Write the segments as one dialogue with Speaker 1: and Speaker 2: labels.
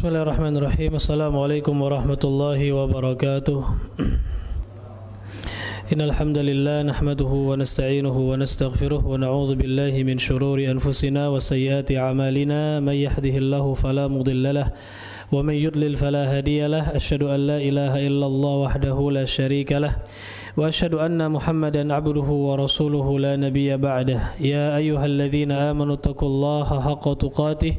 Speaker 1: Bismillahirrahmanirrahim. Assalamualaikum warahmatullahi wabarakatuh. Innal hamdalillah nahmaduhu wa nasta'inuhu wa nastaghfiruh wa na'udzu billahi min shururi anfusina wa sayyiati a'malina may yahdihillahu fala mudilla lahu wa may yudlil fala hadiya lahu. Asyhadu an la ilaha illallah wahdahu la syarika lahu wa asyhadu anna Muhammadan 'abduhu wa rasuluhu la nabiyya ba'dah. Ya ayyuhalladzina amanu taqullaha haqqa tuqatih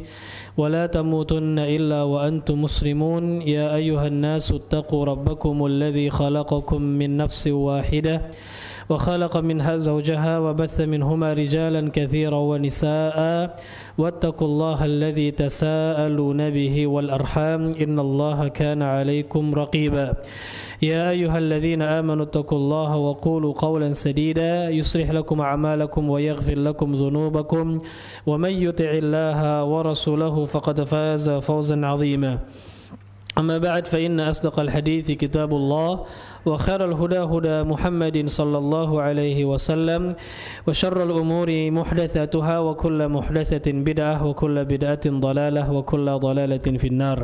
Speaker 1: ولا تموتن إلا وأنتم مسلمون يا أيها الناس اتقوا ربكم الذي خلقكم من نفس واحدة وخلق منها زوجها وبث منهما رجالا كثيرا ونساء واتقوا الله الذي تساءلون به والأرحام إن الله كان عليكم رقيبا يا أيها الذين آمنوا اتقوا الله وقولوا قولا سديدا يصلح لكم أعمالكم ويغفر لكم ذنوبكم ومن يطع الله ورسوله فقد فاز فوزا عظيما أما بعد فإن أصدق الحديث كتاب الله وخير الهدى هدى محمد صلى الله عليه وسلم وشر الأمور محدثاتها وكل محدثة بدعة وكل بدعة ضلالة وكل ضلالة في النار.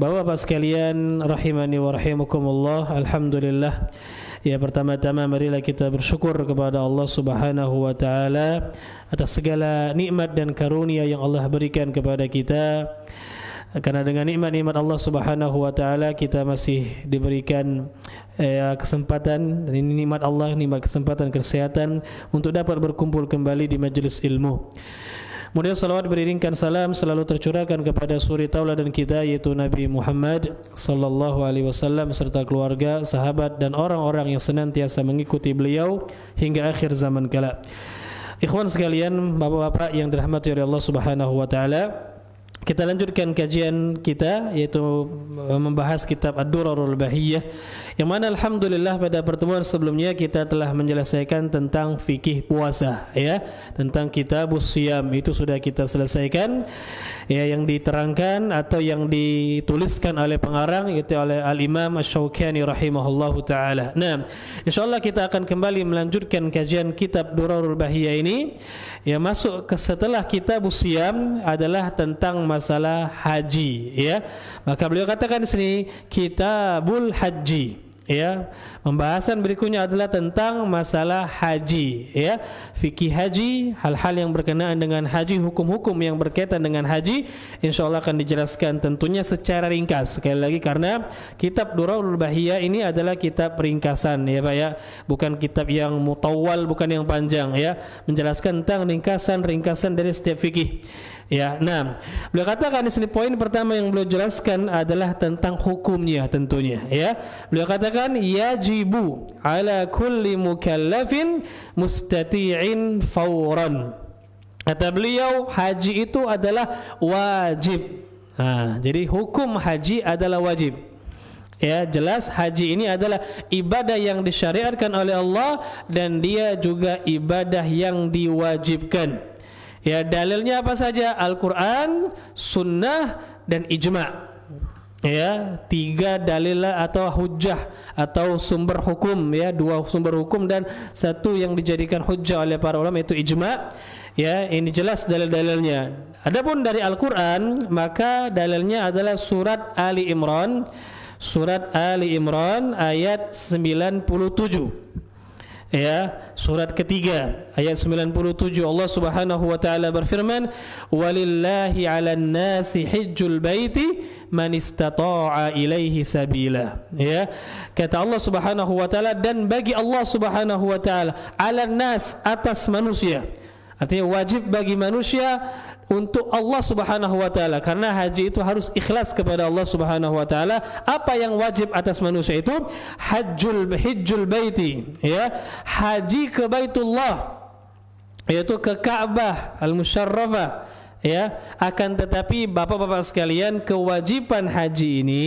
Speaker 1: Bapak-bapak sekalian rahimani wa rahimakumullah, alhamdulillah. Ya, pertama-tama marilah kita bersyukur kepada Allah Subhanahu wa taala atas segala nikmat dan karunia yang Allah berikan kepada kita. Karena dengan nikmat-nikmat Allah Subhanahu wa taala kita masih diberikan kesempatan, dan ini nikmat Allah, nikmat kesempatan kesehatan untuk dapat berkumpul kembali di majelis ilmu. Kemudian salawat beriringkan salam selalu tercurahkan kepada suri tauladan kita, yaitu Nabi Muhammad sallallahu alaihi wasallam serta keluarga, sahabat dan orang-orang yang senantiasa mengikuti beliau hingga akhir zaman kala. Ikhwan sekalian, bapak-bapak yang dirahmati oleh Allah Subhanahu wa taala, kita lanjutkan kajian kita, yaitu membahas kitab Ad-Durarul Bahiyah, yang mana alhamdulillah pada pertemuan sebelumnya kita telah menyelesaikan tentang fikih puasa, ya, tentang kitabus siyam itu sudah kita selesaikan, ya, yang diterangkan atau yang dituliskan oleh pengarang yaitu oleh Al-Imam Asy-Syaukani rahimahullahu taala. Nah, insyaallah kita akan kembali melanjutkan kajian kitab Durarul Bahiyah ini. Ya, masuk ke setelah kitabus siyam adalah tentang masalah haji, ya. Maka beliau katakan di sini kitabul haji, ya. Pembahasan berikutnya adalah tentang masalah haji, ya. Fikih haji, hal-hal yang berkenaan dengan haji, hukum-hukum yang berkaitan dengan haji, insyaallah akan dijelaskan tentunya secara ringkas. Sekali lagi karena kitab Durarul Bahiyah ini adalah kitab ringkasan, ya Pak, ya. Bukan kitab yang mutawwal, bukan yang panjang, ya. Menjelaskan tentang ringkasan-ringkasan dari setiap fikih. Ya, nah, beliau katakan di sini poin pertama yang beliau jelaskan adalah tentang hukumnya tentunya, ya. Beliau katakan yajibu ala kulli mukallafin mustati'in fawran. Kata beliau haji itu adalah wajib. Nah, jadi hukum haji adalah wajib. Ya, jelas haji ini adalah ibadah yang disyariatkan oleh Allah dan dia juga ibadah yang diwajibkan. Ya, dalilnya apa saja? Al-Quran, Sunnah, dan Ijma'. Ya, 3 dalil atau hujjah atau sumber hukum, ya, 2 sumber hukum dan 1 yang dijadikan hujjah oleh para ulama, itu Ijma'. Ya, ini jelas dalil-dalilnya. Adapun dari Al-Quran, maka dalilnya adalah surat Ali Imran. Surat Ali Imran ayat 97. Ya, surat ketiga ayat 97 Allah Subhanahu wa taala berfirman, "Walillahi 'alan nasi hajjul baiti man istata'a ilaihi sabila." Ya, kata Allah Subhanahu wa taala, dan bagi Allah Subhanahu wa taala 'alan nas, atas manusia. Artinya wajib bagi manusia untuk Allah Subhanahu wa taala, karena haji itu harus ikhlas kepada Allah Subhanahu wa taala. Apa yang wajib atas manusia itu? Hajjul baiti, ya, haji ke Baitullah, yaitu ke Ka'bah al-Musyarrafah, ya. Akan tetapi bapak-bapak sekalian, kewajiban haji ini,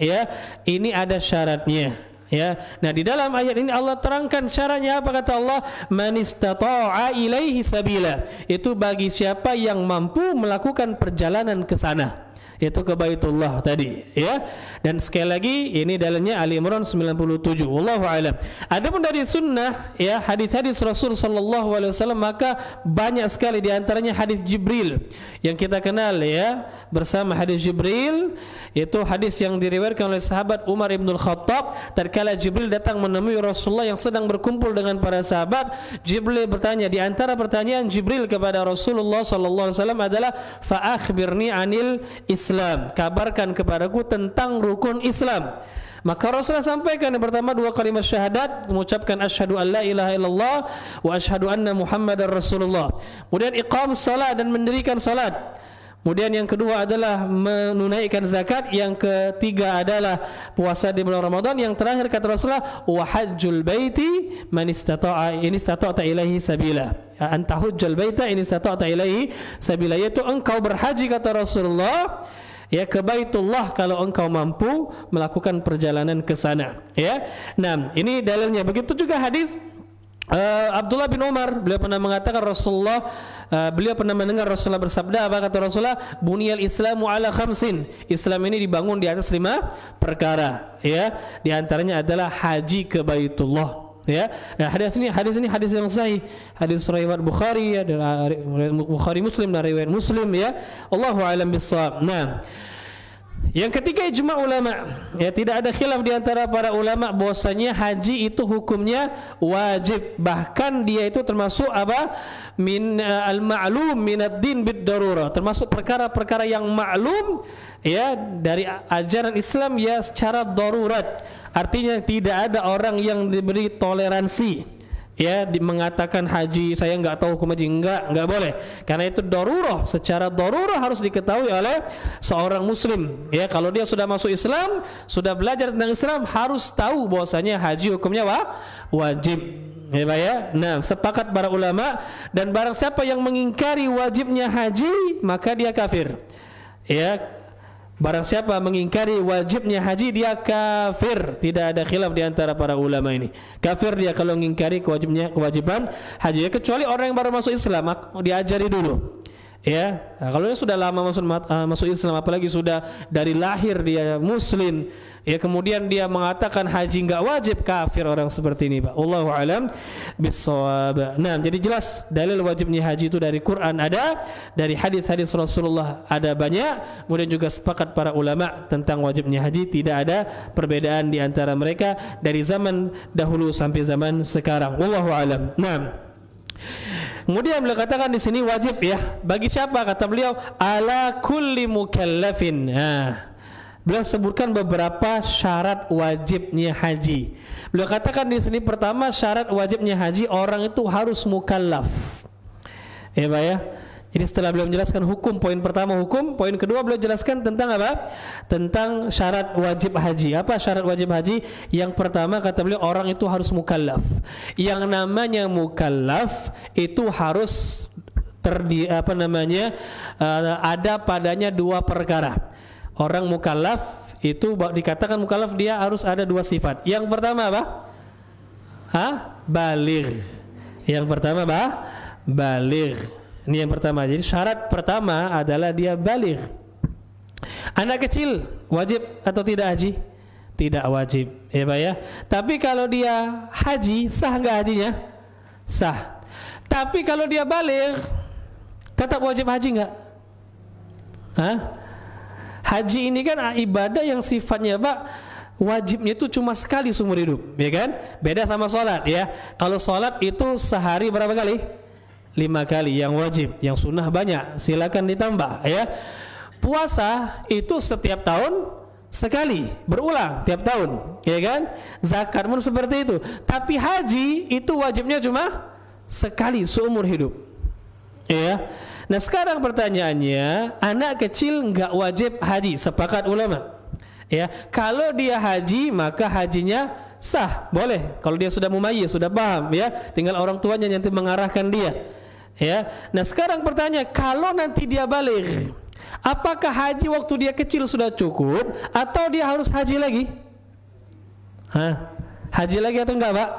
Speaker 1: ya, ini ada syaratnya. Ya, nah di dalam ayat ini Allah terangkan syaratnya apa, kata Allah, man istata'a ilaihi sabila, itu bagi siapa yang mampu melakukan perjalanan ke sana. yaitu ke Baitullah tadi, ya. Dan sekali lagi ini dalilnya Ali Imran 97. Wallahu a'lam. Adapun dari sunnah, ya, hadis-hadis Rasul sallallahu alaihi wasallam, maka banyak sekali di antaranya hadis Jibril yang kita kenal, ya, bersama hadis Jibril, yaitu hadis yang diriwayatkan oleh sahabat Umar bin Khattab tatkala Jibril datang menemui Rasulullah yang sedang berkumpul dengan para sahabat. Jibril bertanya, di antara pertanyaan Jibril kepada Rasulullah sallallahu alaihi wasallam adalah fa akhbirni anil Islam, kabarkan kepadaku tentang rukun Islam. Maka Rasulullah sampaikan yang pertama 2 kalimat syahadat, mengucapkan asyhadu an la ilaha illallah wa asyhadu anna Muhammadar Rasulullah. Kemudian iqam salat dan mendirikan salat. Kemudian yang kedua adalah menunaikan zakat, yang ketiga adalah puasa di bulan Ramadan, yang terakhir kata Rasulullah wa hajjul baiti man istata'a ilaihi sabila. Anta hujjal baita in istata'ta ilaihi sabila, yaitu engkau berhaji kata Rasulullah, ya, ke Baitullah kalau engkau mampu melakukan perjalanan ke sana, ya. Nah, ini dalilnya. Begitu juga hadis Abdullah bin Umar, beliau pernah mengatakan beliau pernah mendengar Rasulullah bersabda, apa kata Rasulullah? Buniyal Islamu ala khamsin. Islam ini dibangun di atas 5 perkara, ya. Di antaranya adalah haji ke Baitullah, ya. Nah, hadis ini hadis yang sahih, hadis riwayat Bukhari, ya, Bukhari Muslim dan riwayat Muslim, ya. Allahu a'lam bissawab. Nah, yang ketiga ijma' ulama, ya, tidak ada khilaf di antara para ulama bahwasanya haji itu hukumnya wajib, bahkan dia itu termasuk apa? Min al-ma'lum min ad-din bid-darurah, termasuk perkara-perkara yang maklum, ya, dari ajaran Islam, ya, secara darurat. Artinya tidak ada orang yang diberi toleransi, ya, mengatakan haji saya enggak tahu hukum haji, enggak boleh, karena itu darurah, secara darurah harus diketahui oleh seorang muslim, ya. Kalau dia sudah masuk Islam, sudah belajar tentang Islam, harus tahu bahwasanya haji hukumnya wajib, ya. Nah, sepakat para ulama, dan barang siapa yang mengingkari wajibnya haji, maka dia kafir, ya. Barang siapa mengingkari wajibnya haji, dia kafir. Tidak ada khilaf di antara para ulama ini. Kafir dia kalau mengingkari kewajiban haji, ya, kecuali orang yang baru masuk Islam, diajari dulu, ya. Nah, kalau dia sudah lama masuk Islam, apalagi sudah dari lahir dia muslim, ya, kemudian dia mengatakan haji enggak wajib, kafir orang seperti ini, Pak. Wallahu a'lam bissawab. Nah, jadi jelas dalil wajibnya haji itu dari Quran ada, dari hadis-hadis Rasulullah ada banyak. Kemudian juga sepakat para ulama tentang wajibnya haji, tidak ada perbedaan di antara mereka dari zaman dahulu sampai zaman sekarang. Wallahu a'lam. Nah, kemudian beliau katakan di sini wajib, ya, bagi siapa? Kata beliau ala kulli mukallafin. Nah, beliau sebutkan beberapa syarat wajibnya haji. Beliau katakan di sini pertama syarat wajibnya haji, orang itu harus mukallaf, ya, Pak, ya. Jadi setelah beliau menjelaskan hukum, poin pertama hukum, poin kedua beliau jelaskan tentang apa? Tentang syarat wajib haji. Apa syarat wajib haji? Yang pertama kata beliau orang itu harus mukallaf. Yang namanya mukallaf itu harus ada padanya 2 perkara. Orang mukallaf itu dikatakan mukallaf, dia harus ada 2 sifat. Yang pertama apa? Baligh. Yang pertama apa? Baligh. Ini yang pertama. Jadi syarat pertama adalah dia baligh. Anak kecil wajib atau tidak haji? Tidak wajib, ya, Pak, ya. Tapi kalau dia haji, sah enggak hajinya? Sah. Tapi kalau dia baligh, tetap wajib haji enggak? Haji ini kan ibadah yang sifatnya, Pak, wajibnya itu cuma sekali seumur hidup, ya kan? Beda sama sholat, ya. Kalau sholat itu sehari berapa kali? 5 kali yang wajib, yang sunnah banyak, silakan ditambah, ya. Puasa itu setiap tahun sekali, berulang tiap tahun, ya kan? Zakat pun seperti itu. Tapi haji itu wajibnya cuma sekali seumur hidup, ya. Nah, sekarang pertanyaannya, anak kecil enggak wajib haji, sepakat ulama, ya. Kalau dia haji maka hajinya sah, boleh. Kalau dia sudah mumayyiz, sudah paham, ya, tinggal orang tuanya nanti mengarahkan dia, ya. Nah, sekarang pertanyaan, kalau nanti dia baligh, apakah haji waktu dia kecil sudah cukup atau dia harus haji lagi? Haji lagi atau enggak, Pak?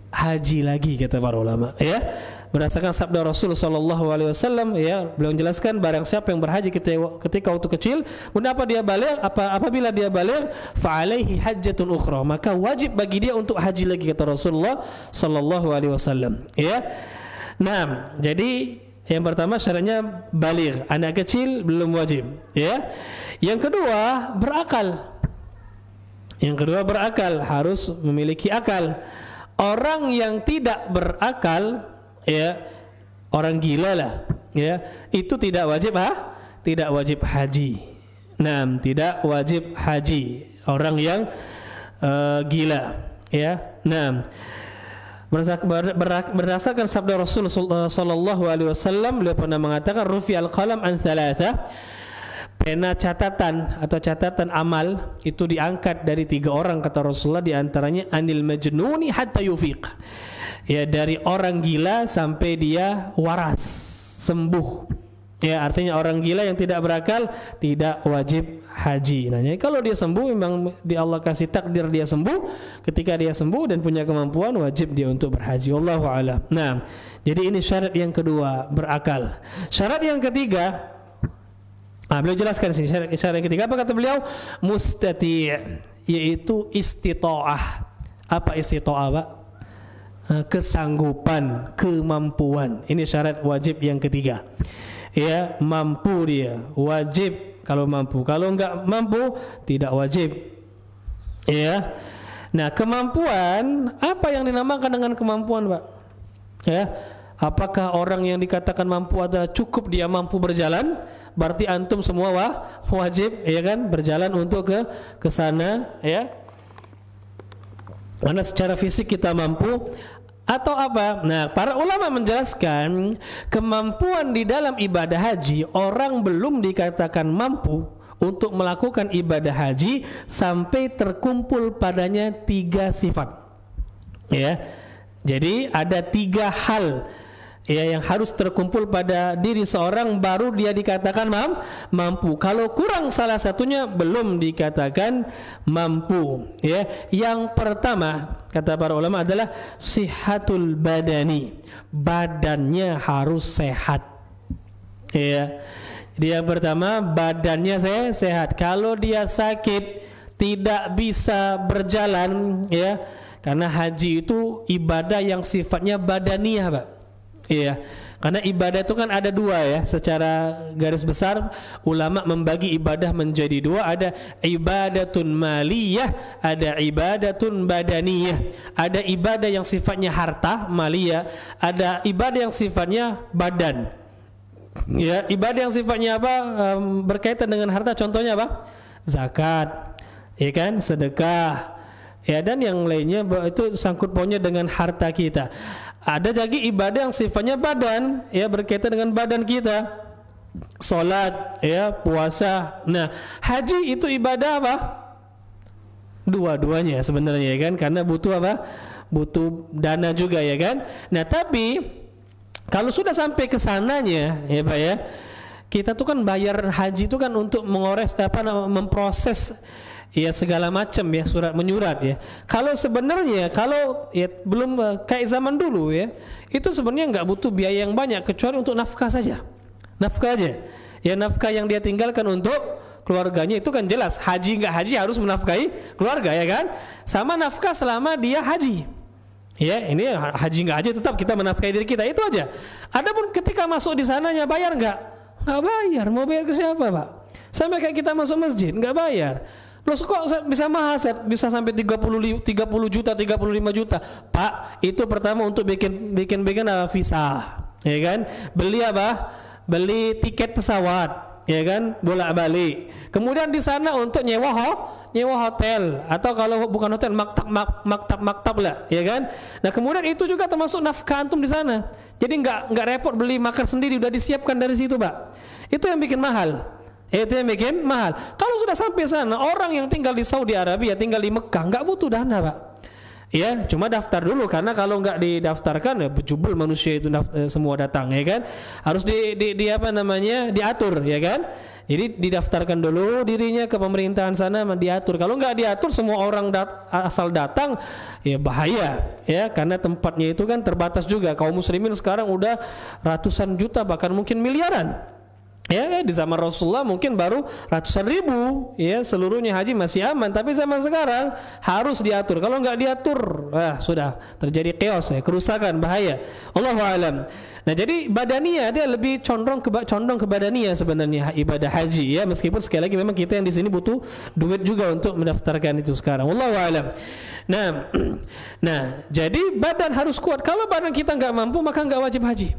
Speaker 1: Haji lagi kata para ulama, ya. berdasarkan sabda Rasul sallallahu alaihi wasallam, ya, beliau menjelaskan barang siapa yang berhaji ketika waktu kecil, kemudian apabila dia baligh, fa alaihi hajjatun ukhra, maka wajib bagi dia untuk haji lagi, kata Rasulullah sallallahu alaihi wasallam, ya. Nah, jadi yang pertama syaratnya baligh, anak kecil belum wajib, ya. Yang kedua berakal. Harus memiliki akal. Orang yang tidak berakal, ya, orang gila lah, ya, itu tidak wajib haji. Nah, tidak wajib haji orang yang gila, ya. Nah, berdasarkan sabda Rasul sallallahu alaihi wasallam, beliau pernah mengatakan rufi'al qalam an thalatha, pena catatan atau catatan amal itu diangkat dari 3 orang, kata Rasulullah, diantaranya anil majnuni hatta yufiq, ya, dari orang gila sampai dia waras, sembuh, ya, artinya orang gila yang tidak berakal tidak wajib haji. Nah, kalau dia sembuh, memang di Allah kasih takdir dia sembuh, ketika dia sembuh dan punya kemampuan, wajib dia untuk berhaji. Wallahu a'lam. Nah, jadi ini syarat yang kedua, berakal. Syarat yang ketiga, beliau jelaskan sini syarat yang ketiga, apa kata beliau? Mustati', yaitu istita'ah. Apa istita'ah, Pak? Kesanggupan, kemampuan. Ini syarat wajib yang ketiga. Ya, mampu dia, wajib kalau mampu. Kalau enggak mampu, tidak wajib. Ya. Nah, kemampuan, apa yang dinamakan dengan kemampuan, Pak? Ya. Apakah orang yang dikatakan mampu adalah cukup dia mampu berjalan? Berarti antum semua wajib, ya kan, berjalan untuk ke sana, ya. Karena secara fisik kita mampu, atau apa? Nah, para ulama menjelaskan kemampuan di dalam ibadah haji, orang belum dikatakan mampu untuk melakukan ibadah haji sampai terkumpul padanya 3 sifat. Ya. Jadi ada 3 hal, ya, yang harus terkumpul pada diri seorang baru dia dikatakan mampu. Kalau kurang salah satunya belum dikatakan mampu, ya. Yang pertama kata para ulama adalah sihatul badani, badannya harus sehat, ya. Jadi yang pertama badannya sehat. Kalau dia sakit, tidak bisa berjalan, ya, karena haji itu ibadah yang sifatnya badaniyah, Pak. Iya, karena ibadah itu kan ada 2, ya. Secara garis besar ulama membagi ibadah menjadi 2, ada ibadatun maliyah, ada ibadatun badaniyah. Ada ibadah yang sifatnya harta, maliyah, ada ibadah yang sifatnya badan. Ya, ibadah yang sifatnya apa? Berkaitan dengan harta, contohnya apa? Zakat, ya kan, sedekah, ya, dan yang lainnya itu sangkut pautnya dengan harta kita. Ada lagi ibadah yang sifatnya badan, ya, berkaitan dengan badan kita, salat, ya, puasa. Nah, haji itu ibadah apa? Dua-duanya sebenarnya, ya kan, karena butuh apa? Butuh dana juga, ya kan. Nah, tapi kalau sudah sampai ke sananya, ya Pak, ya, kita tuh kan bayar haji itu kan untuk memproses, ya, segala macam, ya, surat menyurat, ya. Kalau sebenarnya ya belum kayak zaman dulu, ya, itu sebenarnya nggak butuh biaya yang banyak kecuali untuk nafkah saja, nafkah aja, ya, nafkah yang dia tinggalkan untuk keluarganya itu kan jelas. Haji nggak haji harus menafkahi keluarga, ya kan, sama nafkah selama dia haji, ya. Ini haji nggak haji tetap kita menafkahi diri kita, itu aja. Adapun ketika masuk di sananya bayar nggak bayar. Mau bayar ke siapa, Pak? Sampai kayak kita masuk masjid nggak bayar. Loh, kok bisa mahal, bisa sampai 30 juta, 35 juta. Pak, itu pertama untuk bikin visa, ya kan? Beli apa? Beli tiket pesawat, ya kan? Bolak-balik. Kemudian di sana untuk nyewa hotel, atau kalau bukan hotel, maktab lah, ya kan? Nah, kemudian itu juga termasuk nafkah antum di sana. Jadi nggak repot beli makan sendiri, udah disiapkan dari situ, Pak. Itu yang bikin mahal. Itu yang bikin mahal. Kalau sudah sampai sana, orang yang tinggal di Saudi Arabia, tinggal di Mekah, nggak butuh dana, Pak. Ya, cuma daftar dulu, karena kalau nggak didaftarkan, ya berjubel manusia itu semua datang, ya kan. Harus diatur, ya kan. Jadi didaftarkan dulu dirinya ke pemerintahan sana, diatur. Kalau nggak diatur semua orang asal datang, ya bahaya ya, karena tempatnya itu kan terbatas juga. Kaum muslimin sekarang udah ratusan juta bahkan mungkin miliaran. Ya, di zaman Rasulullah mungkin baru ratusan ribu, ya seluruhnya haji masih aman. Tapi zaman sekarang harus diatur. Kalau nggak diatur, sudah terjadi chaos ya, kerusakan, bahaya. Allahu a'lam. Nah, jadi badaniyah dia lebih condong ke badaniyah sebenarnya ibadah haji ya, meskipun sekali lagi memang kita yang di sini butuh duit juga untuk mendaftarkan itu sekarang. Wallahu a'lam. Nah, jadi badan harus kuat. Kalau badan kita nggak mampu maka nggak wajib haji.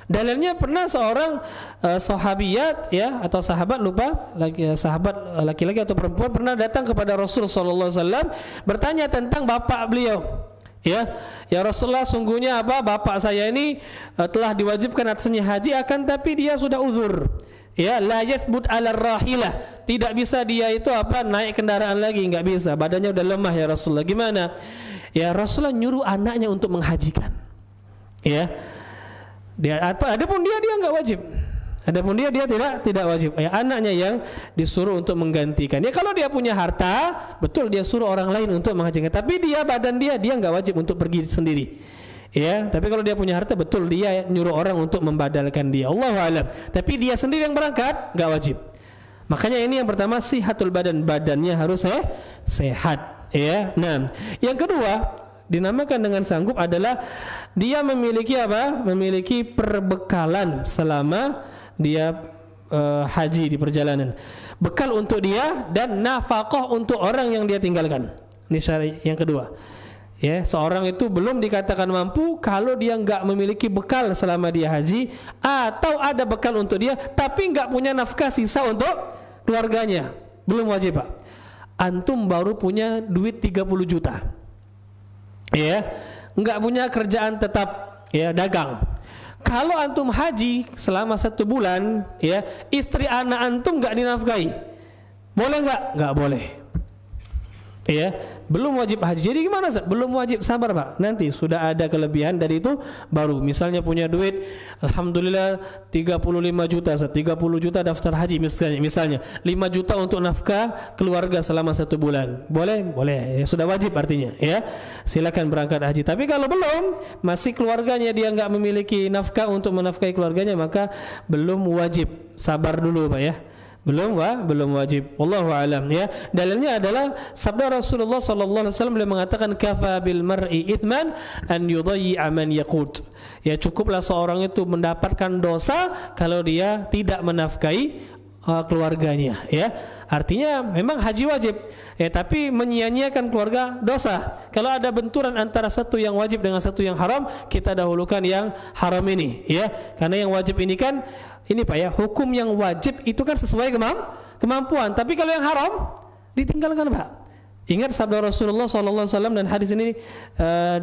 Speaker 1: Dalilnya pernah seorang sahabiyat ya atau sahabat sahabat laki-laki atau perempuan pernah datang kepada Rasul sallallahu alaihi wasallam bertanya tentang bapak beliau. Ya Rasulullah, sungguhnya bapak saya ini telah diwajibkan atasnya haji, akan tapi dia sudah uzur. Ya, la yathbut 'ala rahilah. Tidak bisa dia itu naik kendaraan lagi, enggak bisa. Badannya udah lemah ya Rasulullah. Gimana? Ya Rasulullah nyuruh anaknya untuk menghajikan. Ya. Adapun dia enggak wajib. Adapun dia tidak wajib. Ya, anaknya yang disuruh untuk menggantikan. Ya kalau dia punya harta, betul dia suruh orang lain untuk menghajikan. Tapi badan dia enggak wajib untuk pergi sendiri. Ya, tapi kalau dia punya harta, betul dia nyuruh orang untuk membadalkan dia. Allahu a'lam. Tapi dia sendiri yang berangkat enggak wajib. Makanya ini yang pertama, sihatul badannya harus sehat. Ya. Nah, yang kedua dinamakan dengan sanggup adalah dia memiliki memiliki perbekalan selama dia haji di perjalanan, bekal untuk dia dan nafkah untuk orang yang dia tinggalkan. Ini syarat yang kedua. Ya, seorang itu belum dikatakan mampu kalau dia enggak memiliki bekal selama dia haji, atau ada bekal untuk dia tapi enggak punya nafkah sisa untuk keluarganya. Belum wajib, Pak. Antum baru punya duit 30 juta. Ya, enggak punya kerjaan tetap, ya dagang. Kalau antum haji selama 1 bulan, ya istri anak antum enggak dinafkahi, boleh enggak? Enggak boleh. Ya, belum wajib haji. Jadi gimana? Belum wajib, sabar Pak. Nanti sudah ada kelebihan dari itu baru. Misalnya punya duit, alhamdulillah 35 juta, 30 juta daftar haji misalnya 5 juta untuk nafkah keluarga selama 1 bulan. Boleh? Boleh. Ya, sudah wajib artinya. Ya, silakan berangkat haji. Tapi kalau belum, masih keluarganya dia enggak memiliki nafkah untuk menafkahi keluarganya, maka belum wajib. Sabar dulu Pak ya. Belum wajib. Wallahu a'lam ya. Dalilnya adalah sabda Rasulullah sallallahu alaihi wasallam, beliau mengatakan kafa bil mar'i ithman an yudayyi'a man yaqut. Ya, cukuplah seorang itu mendapatkan dosa kalau dia tidak menafkahi keluarganya, ya. Artinya memang haji wajib, ya, tapi menyia-nyiakan keluarga dosa. Kalau ada benturan antara satu yang wajib dengan satu yang haram, kita dahulukan yang haram ini, ya. Karena yang wajib ini kan ini Pak ya, hukum yang wajib itu kan sesuai kemampuan. Tapi kalau yang haram ditinggalkan Pak. Ingat sabda Rasulullah SAW, dan hadis ini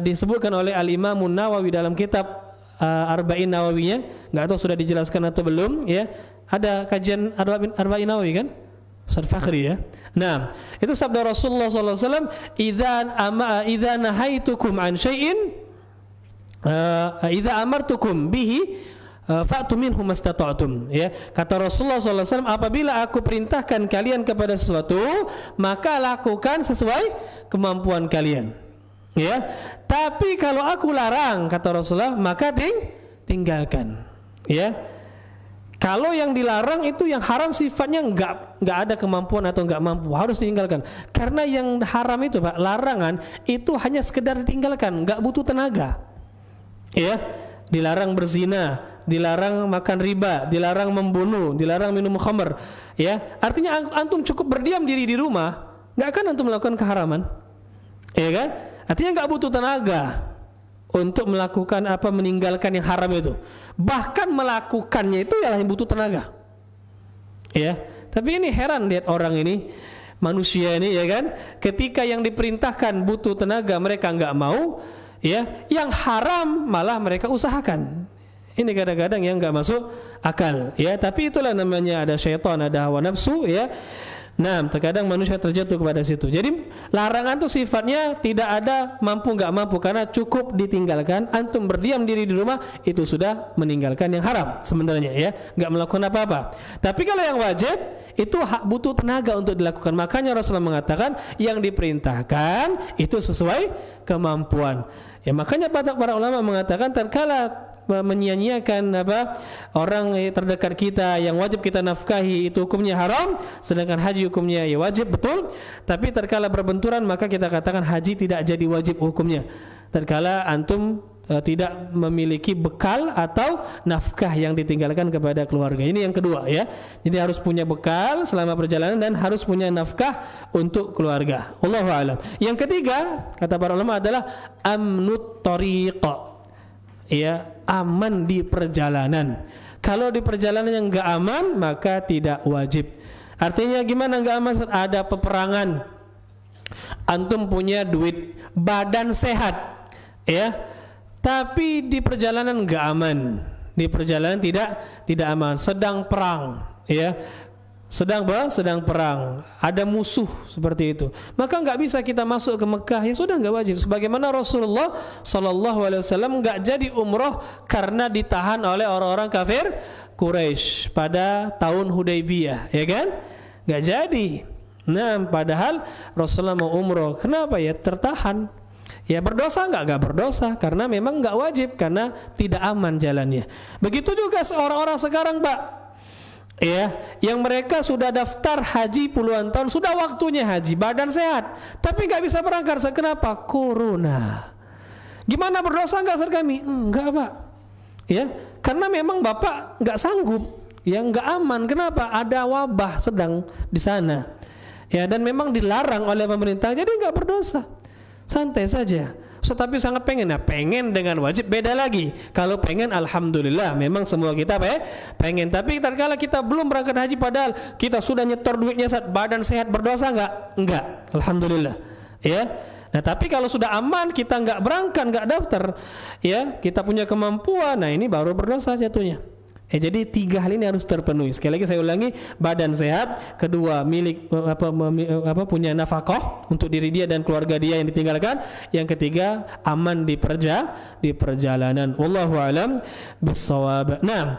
Speaker 1: disebutkan oleh Al-Imam Nawawi dalam kitab Arba'in Nawawinya. Nggak tahu sudah dijelaskan atau belum ya. Ada kajian Arba'in Nawawi kan? Ustaz Fakhri ya. Nah, itu sabda Rasulullah SAW, idza nahaitukum an syai'in idza amartukum bihi fa'tu minhu mastata'tum, ya. Kata Rasulullah SAW, apabila aku perintahkan kalian kepada sesuatu, maka lakukan sesuai kemampuan kalian, ya. Tapi kalau aku larang, kata Rasulullah, maka tinggalkan, ya. Kalau yang dilarang itu yang haram sifatnya enggak ada kemampuan atau enggak mampu, harus ditinggalkan. Karena yang haram itu Pak, larangan itu hanya sekedar ditinggalkan, enggak butuh tenaga. Ya, dilarang berzina, dilarang makan riba, dilarang membunuh, dilarang minum khamr. Ya, artinya antum cukup berdiam diri di rumah, enggak akan antum melakukan keharaman. Ya kan? Artinya enggak butuh tenaga untuk melakukan meninggalkan yang haram itu. Bahkan melakukannya itu yang butuh tenaga. Ya, tapi ini heran lihat orang ini, manusia ini, ya kan? Ketika yang diperintahkan butuh tenaga mereka enggak mau, ya, yang haram malah mereka usahakan. Ini kadang-kadang yang enggak masuk akal, ya. Tapi itulah namanya ada syaitan, ada hawa nafsu, ya. Nah, terkadang manusia terjatuh kepada situ. Jadi larangan itu sifatnya tidak ada mampu nggak mampu, karena cukup ditinggalkan. Antum berdiam diri di rumah itu sudah meninggalkan yang haram sebenarnya, ya, nggak melakukan apa-apa. Tapi kalau yang wajib itu butuh tenaga untuk dilakukan. Makanya Rasulullah mengatakan yang diperintahkan itu sesuai kemampuan. Ya, makanya para ulama mengatakan terkala menyia-nyiakan orang terdekat kita yang wajib kita nafkahi itu hukumnya haram, sedangkan haji hukumnya ya wajib, betul. Tapi terkala berbenturan maka kita katakan haji tidak jadi wajib hukumnya. Terkala antum tidak memiliki bekal atau nafkah yang ditinggalkan kepada keluarga. Ini yang kedua, ya. Jadi harus punya bekal selama perjalanan dan harus punya nafkah untuk keluarga. Wallahu a'lam. Yang ketiga kata para ulama adalah amnut tariq. Ya, aman di perjalanan. Kalau di perjalanan yang enggak aman maka tidak wajib. Artinya gimana enggak aman? Ada peperangan, antum punya duit, badan sehat, ya, tapi di perjalanan enggak aman. Di perjalanan tidak aman, sedang perang, ya. Sedang perang, ada musuh seperti itu, maka nggak bisa kita masuk ke Mekah, ya sudah nggak wajib. Sebagaimana Rasulullah SAW nggak jadi umroh karena ditahan oleh orang-orang kafir Quraisy pada tahun Hudaybiyah, ya kan? Nggak jadi. Nah, padahal Rasulullah mau umroh, kenapa ya? Tertahan. Ya berdosa nggak berdosa karena memang nggak wajib, karena tidak aman jalannya. Begitu juga orang-orang sekarang, Pak. Ya, yang mereka sudah daftar haji puluhan tahun, sudah waktunya haji, badan sehat, tapi nggak bisa berangkat. Kenapa? Corona. Gimana, berdosa nggak sir kami? Enggak, Pak. Ya, karena memang Bapak nggak sanggup, ya, nggak aman. Kenapa? Ada wabah sedang di sana. Ya, dan memang dilarang oleh pemerintah, jadi nggak berdosa. Santai saja. Tapi sangat pengen, nah pengen dengan wajib beda lagi. Kalau pengen, alhamdulillah, memang semua kita pengen. Tapi terkala kita belum berangkat haji padahal kita sudah nyetor duitnya, badan sehat, berdosa nggak? Enggak, alhamdulillah, ya. Nah tapi kalau sudah aman, kita nggak berangkat, nggak daftar, ya, kita punya kemampuan, nah ini baru berdosa jatuhnya. Jadi tiga hal ini harus terpenuhi. Sekali lagi saya ulangi, badan sehat, kedua punya nafkah untuk diri dia dan keluarga dia yang ditinggalkan, yang ketiga aman di perjalanan. Wallahu a'lam bissawab. Nah,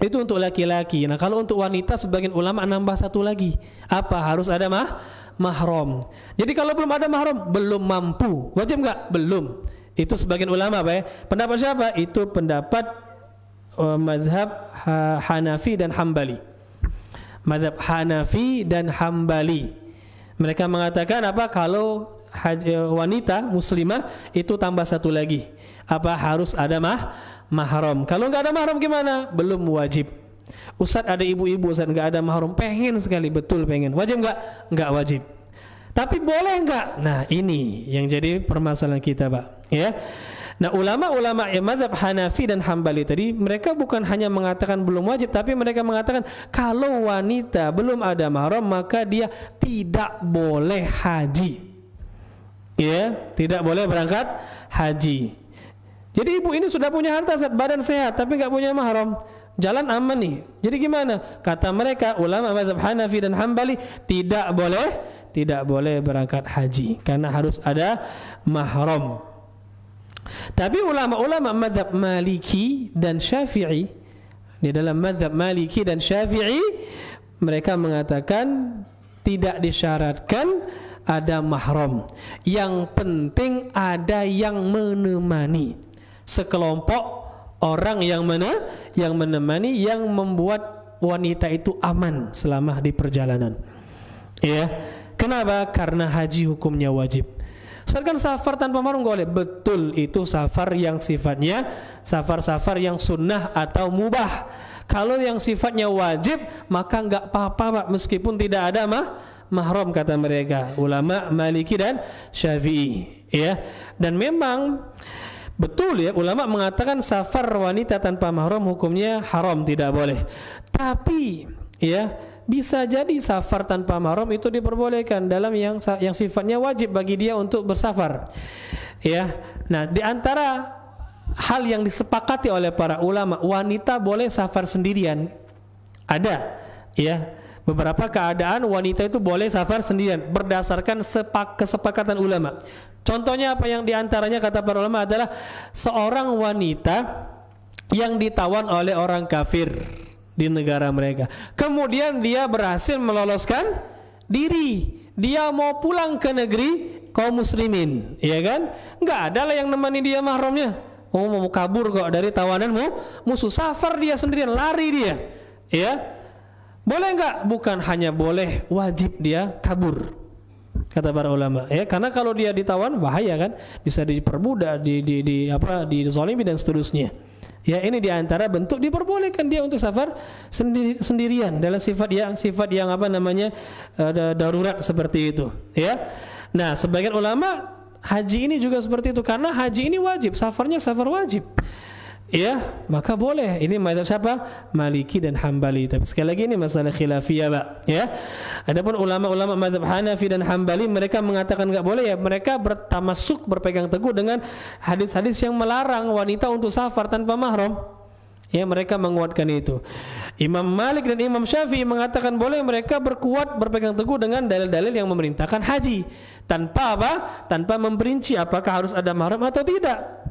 Speaker 1: itu untuk laki-laki. Nah, kalau untuk wanita sebagian ulama nambah satu lagi. Apa? Harus ada mahram. Jadi kalau belum ada mahram, belum mampu. Wajib enggak? Belum. Itu sebagian ulama, pendapat siapa? Itu pendapat mazhab Hanafi dan Hambali. Mazhab Hanafi dan Hambali. Mereka mengatakan apa? Kalau wanita muslimah itu tambah satu lagi. Apa? Harus ada mahram. Kalau nggak ada mahram gimana? Belum wajib. Ustaz, ada ibu-ibu Ustaz nggak ada mahram, pengen sekali, betul pengen. Wajib nggak? Nggak wajib. Tapi boleh nggak? Nah ini yang jadi permasalahan kita, Pak. Ya. Nah ulama-ulama mazhab Hanafi dan Hambali tadi, mereka bukan hanya mengatakan belum wajib, tapi mereka mengatakan kalau wanita belum ada mahram maka dia tidak boleh haji, ya, tidak boleh berangkat haji. Jadi ibu ini sudah punya harta, badan sehat, tapi nggak punya mahram, jalan aman nih. Jadi gimana? Kata mereka ulama mazhab Hanafi dan Hambali, tidak boleh berangkat haji karena harus ada mahram. Tapi ulama-ulama mazhab Maliki dan Syafi'i, di dalam mazhab Maliki dan Syafi'i mereka mengatakan tidak disyaratkan ada mahram. Yang penting ada yang menemani, sekelompok orang yang menemani, yang membuat wanita itu aman selama di perjalanan. Ya. Kenapa? Karena haji hukumnya wajib. Misalkan safar tanpa mahram boleh, betul, itu safar yang sifatnya safar yang sunnah atau mubah. Kalau yang sifatnya wajib maka enggak apa-apa, Pak, meskipun tidak ada mahram, kata mereka ulama Maliki dan Syafi'i, ya. Dan memang betul, ya, ulama mengatakan safar wanita tanpa mahram hukumnya haram, tidak boleh. Tapi ya bisa jadi safar tanpa mahram itu diperbolehkan dalam yang sifatnya wajib bagi dia untuk bersafar, ya. Nah, di antara hal yang disepakati oleh para ulama, wanita boleh safar sendirian, ada, ya. Beberapa keadaan wanita itu boleh safar sendirian berdasarkan kesepakatan ulama. Contohnya apa yang diantaranya kata para ulama adalah seorang wanita yang ditawan oleh orang kafir di negara mereka. Kemudian dia berhasil meloloskan diri. Dia mau pulang ke negeri kaum muslimin, ya kan? Enggak ada lah yang nemani dia mahramnya. Mau kabur kok dari tawananmu, musuh, safar dia sendirian, lari dia. Ya. Boleh enggak? Bukan hanya boleh, wajib dia kabur. Kata para ulama, ya, karena kalau dia ditawan bahaya kan, bisa diperbudak, dizalimi dan seterusnya. Ya, ini diantara bentuk diperbolehkan dia untuk safar sendirian dalam sifat yang apa namanya darurat seperti itu. Ya, nah sebagian ulama haji ini juga seperti itu karena haji ini wajib, safarnya safar wajib. Ya, maka boleh. Ini mazhab siapa? Maliki dan Hambali. Tapi sekali lagi ini masalah khilafiyah, Pak. Ya. Adapun ulama-ulama mazhab Hanafi dan Hambali mereka mengatakan enggak boleh ya. Mereka bertamasuk, berpegang teguh dengan hadis-hadis yang melarang wanita untuk safar tanpa mahram. Ya, mereka menguatkan itu. Imam Malik dan Imam Syafi'i mengatakan boleh, mereka berpegang teguh dengan dalil-dalil yang memerintahkan haji tanpa apa? Tanpa memperinci apakah harus ada mahram atau tidak.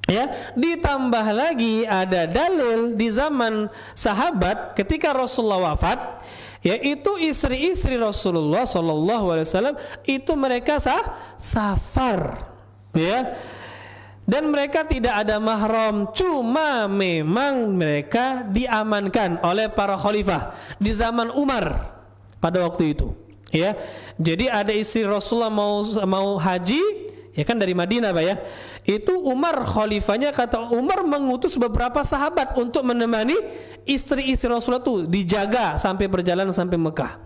Speaker 1: Ya, ditambah lagi ada dalil di zaman sahabat ketika Rasulullah wafat, yaitu istri-istri Rasulullah sallallahu alaihi wasallam itu mereka safar, ya. Dan mereka tidak ada mahram, cuma memang mereka diamankan oleh para khalifah di zaman Umar pada waktu itu, ya. Jadi ada istri Rasulullah mau haji, ya kan dari Madinah, Pak ya. Itu Umar khalifahnya, kata Umar mengutus beberapa sahabat untuk menemani istri-istri Rasulullah itu dijaga sampai perjalanan sampai Mekah.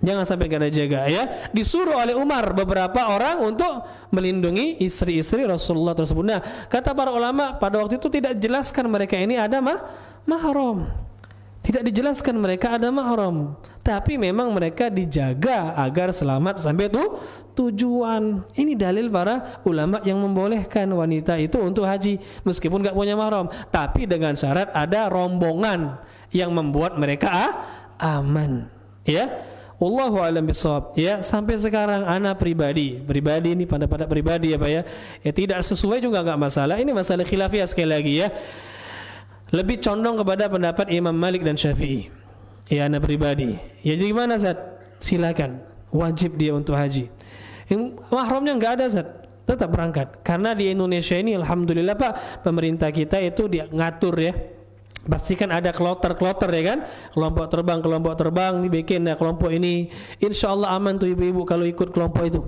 Speaker 1: Jangan sampai gak ada jaga, ya. Disuruh oleh Umar beberapa orang untuk melindungi istri-istri Rasulullah tersebut. Nah, kata para ulama pada waktu itu tidak jelaskan mereka ini ada mahram. Tidak dijelaskan mereka ada mahram, tapi memang mereka dijaga agar selamat sampai tujuan. Ini dalil para ulama yang membolehkan wanita itu untuk haji meskipun enggak punya mahram, tapi dengan syarat ada rombongan yang membuat mereka aman. Ya. Wallahu a'lam bishawab. Ya, sampai sekarang ana pribadi ini pendapat pribadi ya, Pak ya. Ya tidak sesuai juga enggak masalah. Ini masalah khilafiyah sekali lagi ya. Lebih condong kepada pendapat Imam Malik dan Syafi'i. Ya, anak pribadi. Ya, jadi gimana, Zat? Silakan. Wajib dia untuk haji. Mahramnya enggak ada, Zat. Tetap berangkat. Karena di Indonesia ini alhamdulillah, Pak, pemerintah kita itu dia ngatur ya. Pastikan ada kloter ya kan? Kelompok terbang dibikin ya, kelompok ini insyaallah aman tuh ibu-ibu kalau ikut kelompok itu.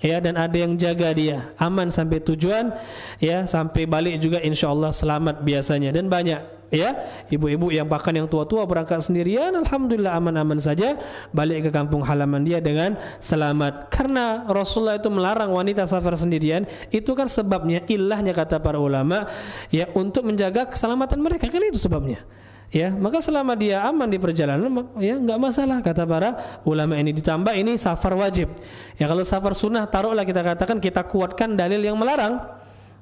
Speaker 1: Ya, dan ada yang jaga dia aman sampai tujuan, ya, sampai balik juga insyaallah selamat biasanya. Dan banyak ya ibu-ibu yang bahkan yang tua-tua berangkat sendirian, alhamdulillah aman-aman saja balik ke kampung halaman dia dengan selamat. Karena Rasulullah itu melarang wanita safar sendirian, itu kan sebabnya, ilahnya kata para ulama, ya, untuk menjaga keselamatan mereka, kan itu sebabnya. Ya, maka selama dia aman di perjalanan, ya enggak masalah kata para ulama ini. Ditambah ini safar wajib. Ya, kalau safar sunnah taruhlah kita katakan kita kuatkan dalil yang melarang.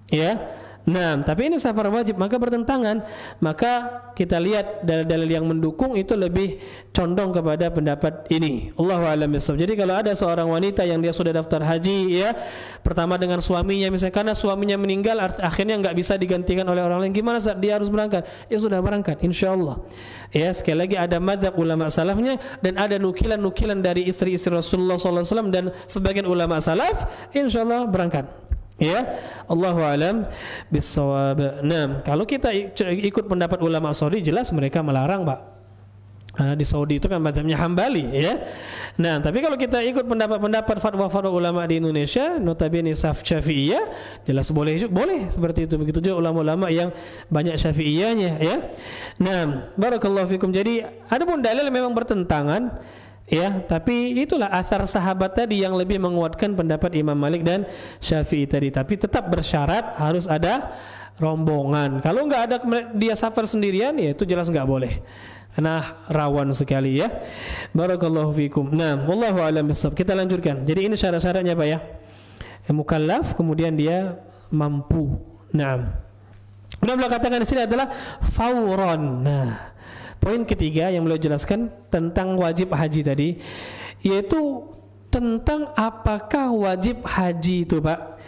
Speaker 1: Ya. Nah, tapi ini safar wajib, maka bertentangan. Maka kita lihat dalil-dalil yang mendukung itu lebih condong kepada pendapat ini. Allahu a'lam bishawab. Jadi kalau ada seorang wanita yang dia sudah daftar haji, ya, pertama dengan suaminya misalnya, karena suaminya meninggal akhirnya enggak bisa digantikan oleh orang lain, gimana saat dia harus berangkat? Ya sudah berangkat insyaallah. Ya, sekali lagi ada mazhab ulama salafnya dan ada nukilan-nukilan dari istri-istri Rasulullah sallallahu alaihi wasallam dan sebagian ulama salaf, insyaallah berangkat. Ya, Allahu a'lam bissawab. Nah, kalau kita ikut pendapat ulama Saudi, jelas mereka melarang, Pak. Di Saudi itu kan mazhabnya Hambali, ya. Nah, tapi kalau kita ikut pendapat fatwa-fatwa ulama di Indonesia, notabene Syafi'iyah, jelas boleh seperti itu. Begitu juga ulama-ulama yang banyak Syafi'iyahnya, ya. Nah, barakallahu fikum. Jadi, adapun dalil memang bertentangan, ya, tapi itulah athar sahabat tadi yang lebih menguatkan pendapat Imam Malik dan Syafi'i tadi. Tapi tetap bersyarat harus ada rombongan. Kalau enggak ada dia safar sendirian, ya itu jelas enggak boleh. Karena rawan sekali, ya. Barakallahu fikum. Nah, wallahu a'lam bishawab. Kita lanjutkan. Jadi ini syarat-syaratnya, Pak ya. Mukallaf, kemudian dia mampu. Nah, beliau katakan di sini adalah fauron. Nah, Poin ketiga yang beliau jelaskan tentang wajib haji tadi, yaitu tentang apakah wajib haji itu Pak,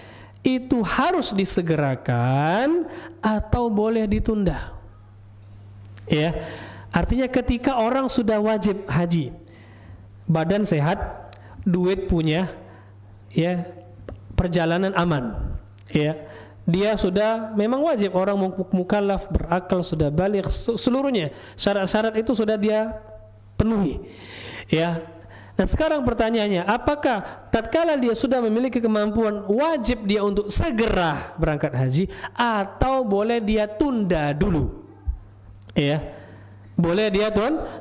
Speaker 1: itu harus disegerakan atau boleh ditunda. Ya, artinya ketika orang sudah wajib haji, badan sehat, duit punya, ya, perjalanan aman, ya, dia sudah memang wajib, orang mukallaf, berakal, sudah balik, seluruhnya syarat-syarat itu sudah dia penuhi, ya. Nah sekarang pertanyaannya, apakah tatkala dia sudah memiliki kemampuan, wajib dia untuk segera berangkat haji atau boleh dia tunda dulu? Ya, boleh dia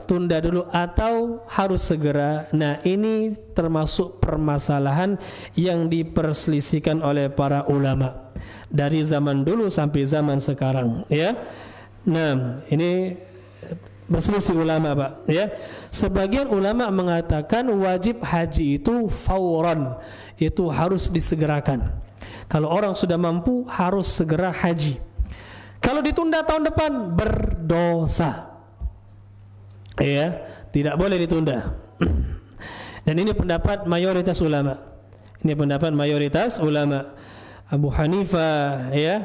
Speaker 1: tunda dulu atau harus segera? Nah ini termasuk permasalahan yang diperselisihkan oleh para ulama dari zaman dulu sampai zaman sekarang, ya. Nah ini berselisih ulama Pak, ya. Sebagian ulama mengatakan wajib haji itu fauran, itu harus disegerakan. Kalau orang sudah mampu harus segera haji. Kalau ditunda tahun depan berdosa, ya, tidak boleh ditunda. Dan ini pendapat mayoritas ulama. Ini pendapat mayoritas ulama. Abu Hanifah, ya,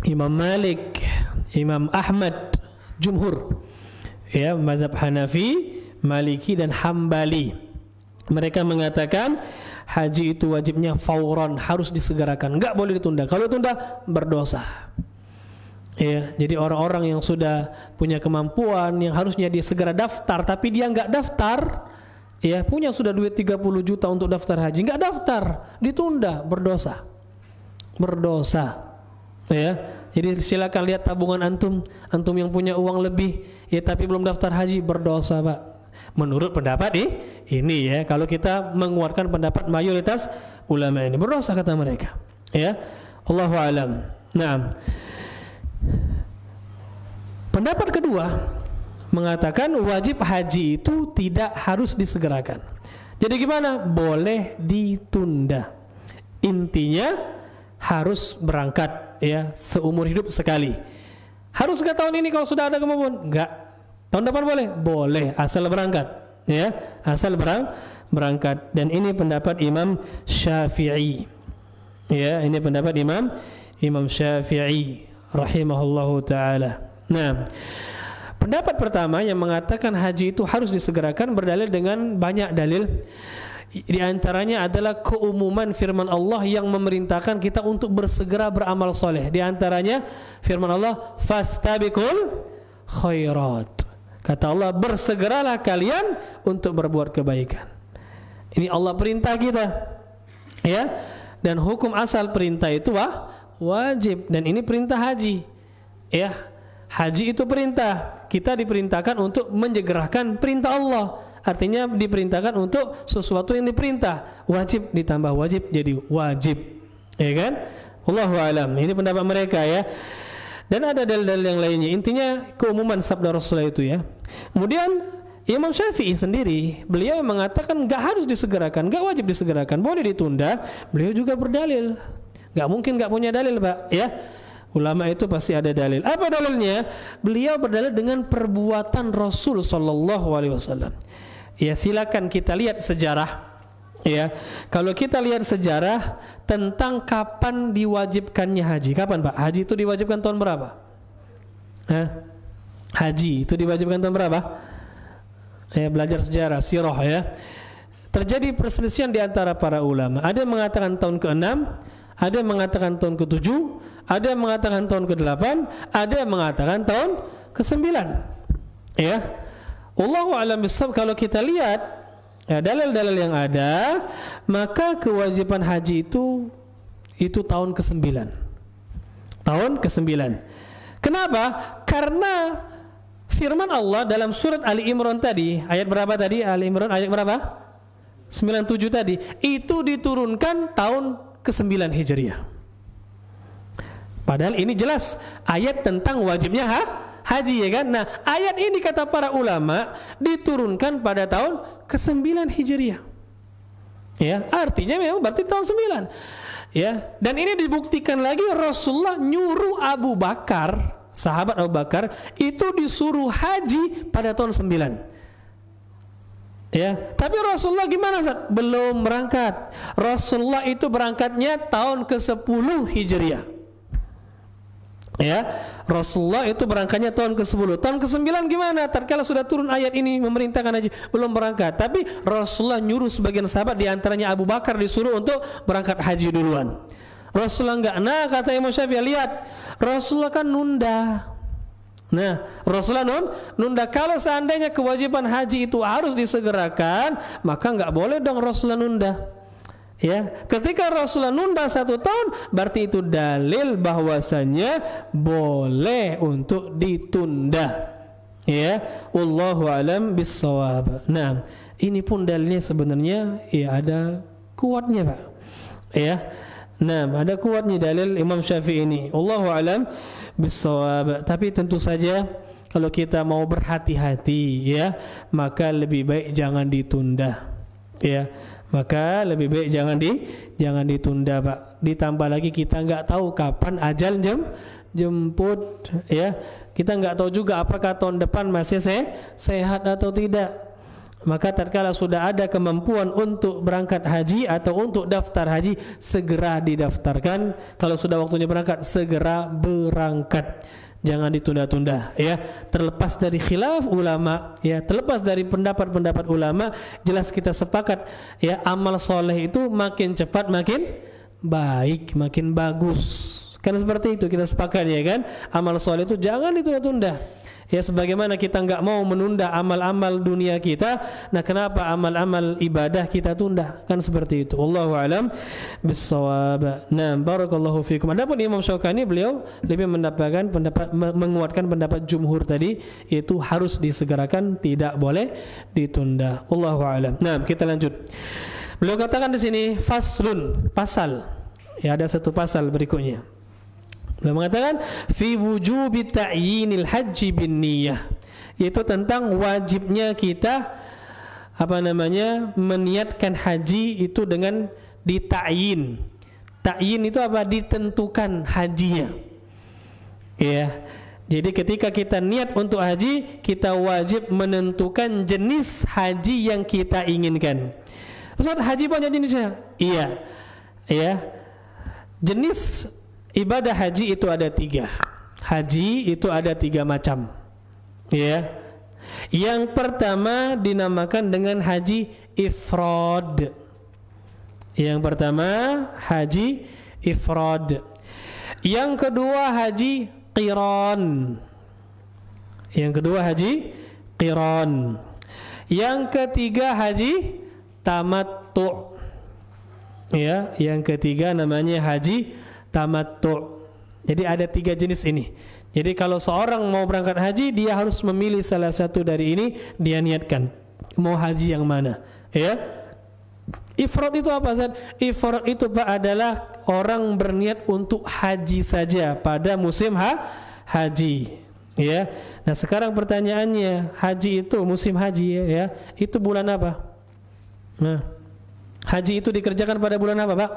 Speaker 1: Imam Malik, Imam Ahmad, jumhur, ya, mazhab Hanafi, Maliki dan Hambali. Mereka mengatakan haji itu wajibnya fauran, harus disegerakan, enggak boleh ditunda. Kalau tunda berdosa. Ya, jadi orang-orang yang sudah punya kemampuan, yang harusnya dia segera daftar tapi dia enggak daftar, ya, punya sudah duit 30 juta untuk daftar haji, enggak daftar, ditunda, berdosa. Berdosa. Ya. Jadi silakan lihat tabungan antum yang punya uang lebih, ya, tapi belum daftar haji, berdosa Pak. Menurut pendapat ini, ya, kalau kita menguatkan pendapat mayoritas ulama ini, berdosa kata mereka, ya. Allahu a'lam. Nah, pendapat kedua mengatakan wajib haji itu tidak harus disegerakan. Jadi gimana? Boleh ditunda. Intinya harus berangkat, ya, seumur hidup sekali. Harus enggak tahun ini kalau sudah ada kemampuan? Enggak. Tahun depan boleh? Boleh, asal berangkat, ya, asal berangkat. Dan ini pendapat Imam Syafi'i, ya, ini pendapat Imam Syafi'i rahimahullahu taala. Nah, pendapat pertama yang mengatakan haji itu harus disegerakan berdalil dengan banyak dalil. Di antaranya adalah keumuman firman Allah yang memerintahkan kita untuk bersegera beramal soleh. Di antaranya firman Allah, fastabiqul khairat. Kata Allah, bersegeralah kalian untuk berbuat kebaikan. Ini Allah perintah kita, ya. Dan hukum asal perintah itu wajib, dan ini perintah haji, ya. Haji itu perintah. Kita diperintahkan untuk menyegerahkan perintah Allah. Artinya diperintahkan untuk sesuatu yang diperintah, wajib ditambah wajib jadi wajib, ya kan? Allahu a'lam. Ini pendapat mereka, ya. Dan ada dalil-dalil yang lainnya. Intinya keumuman sabda Rasulullah itu, ya. Kemudian Imam Syafi'i sendiri, beliau yang mengatakan enggak harus disegerakan, enggak wajib disegerakan, boleh ditunda. Beliau juga berdalil. Enggak mungkin enggak punya dalil, Pak, ya. Ulama itu pasti ada dalil. Apa dalilnya? Beliau berdalil dengan perbuatan Rasul sallallahu alaihi wasallam. Ya, silakan kita lihat sejarah, ya. Kalau kita lihat sejarah tentang kapan diwajibkannya haji. Kapan, Pak? Haji itu diwajibkan tahun berapa? Haji itu diwajibkan tahun berapa? Ya, belajar sejarah, sirah, ya. Terjadi perselisihan di antara para ulama. Ada yang mengatakan tahun ke-6, ada yang mengatakan tahun ke-7, ada yang mengatakan tahun ke-8, ada yang mengatakan tahun ke-9. Ya. Wallahu a'lam bishawab. Kalau kita lihat, ya, dalil-dalil yang ada, maka kewajiban haji itu tahun ke-9. Tahun ke-9. Kenapa? Karena firman Allah dalam surat Ali Imran tadi, ayat berapa tadi? Ali Imran ayat berapa? 97 tadi. Itu diturunkan tahun ke-9 Hijriah. Padahal ini jelas ayat tentang wajibnya haji, ya kan? Nah, ayat ini kata para ulama diturunkan pada tahun ke-9 Hijriah. Ya, artinya memang berarti tahun 9. Ya, dan ini dibuktikan lagi Rasulullah nyuruh Abu Bakar sahabat Abu Bakar itu disuruh haji pada tahun 9. Ya, tapi Rasulullah gimana Ustaz? Belum berangkat. Rasulullah itu berangkatnya tahun ke-10 Hijriah. Ya, Rasulullah itu berangkatnya tahun ke-10. Tahun ke-9 gimana? Tatkala sudah turun ayat ini memerintahkan haji, belum berangkat. Tapi Rasulullah nyuruh sebagian sahabat, di antaranya Abu Bakar, disuruh untuk berangkat haji duluan. Rasulullah enggak. Nah, kata Imam Syafi'i, lihat, Rasulullah kan nunda. Nah, Rasulullah nunda. Kalau seandainya kewajiban haji itu harus disegerakan, maka enggak boleh dong Rasulullah nunda. Ya, ketika Rasulullah nunda 1 tahun, berarti itu dalil bahwasanya boleh untuk ditunda. Ya, wallahu alam bissawab. Nah, ini pun dalilnya sebenarnya ya ada kuatnya, Pak. Ya. Nah, ada kuatnya dalil Imam Syafi'i ini. Wallahu alam bissawab. Tapi tentu saja kalau kita mau berhati-hati, ya, maka lebih baik jangan ditunda. Ya. Maka lebih baik jangan ditunda, Pak. Ditambah lagi kita nggak tahu kapan ajal jemput, ya. Kita nggak tahu juga apakah tahun depan masih sehat atau tidak. Maka tatkala sudah ada kemampuan untuk berangkat haji atau untuk daftar haji, segera didaftarkan. Kalau sudah waktunya berangkat, segera berangkat. Jangan ditunda-tunda, ya. Terlepas dari khilaf ulama, ya, terlepas dari pendapat-pendapat ulama, jelas kita sepakat, ya, amal soleh itu makin cepat makin baik, makin bagus. Kan seperti itu kita sepakat, ya kan? Amal soleh itu jangan ditunda-tunda. Ya, sebagaimana kita enggak mau menunda amal-amal dunia kita, nah kenapa amal-amal ibadah kita tunda? Kan seperti itu. Wallahu a'lam bissawab. Nah, barakallahu fikum. Adapun Imam Syaukani, beliau lebih menguatkan pendapat jumhur tadi, yaitu harus disegerakan, tidak boleh ditunda. Wallahu a'lam. Nah, kita lanjut. Beliau katakan di sini faslun, pasal. Ya, ada satu pasal berikutnya. Beliau mengatakan fi wujubi ta'yinil haji bin niyyah, yaitu tentang wajibnya kita meniatkan haji itu dengan dita'yin. Ta'yin itu apa? Ditentukan hajinya. Ya. Jadi ketika kita niat untuk haji, kita wajib menentukan jenis haji yang kita inginkan. Ustaz, haji banyak jenisnya? Iya. Ya. Jenis ibadah haji itu ada 3. Haji itu ada 3 macam. Ya. Yang pertama dinamakan dengan haji ifrad. Yang pertama haji ifrad. Yang kedua haji qiran. Yang kedua haji qiran. Yang ketiga haji tamattu. Ya, yang ketiga namanya haji tamattu. Jadi ada 3 jenis ini. Jadi kalau seorang mau berangkat haji, dia harus memilih salah satu dari ini, dia niatkan mau haji yang mana. Ya. Ifrad itu apa, Ustaz? Ifrad itu, Pak, adalah orang berniat untuk haji saja pada musim haji. Ya. Nah, sekarang pertanyaannya, haji itu musim haji, ya, itu bulan apa? Nah, haji itu dikerjakan pada bulan apa, Pak?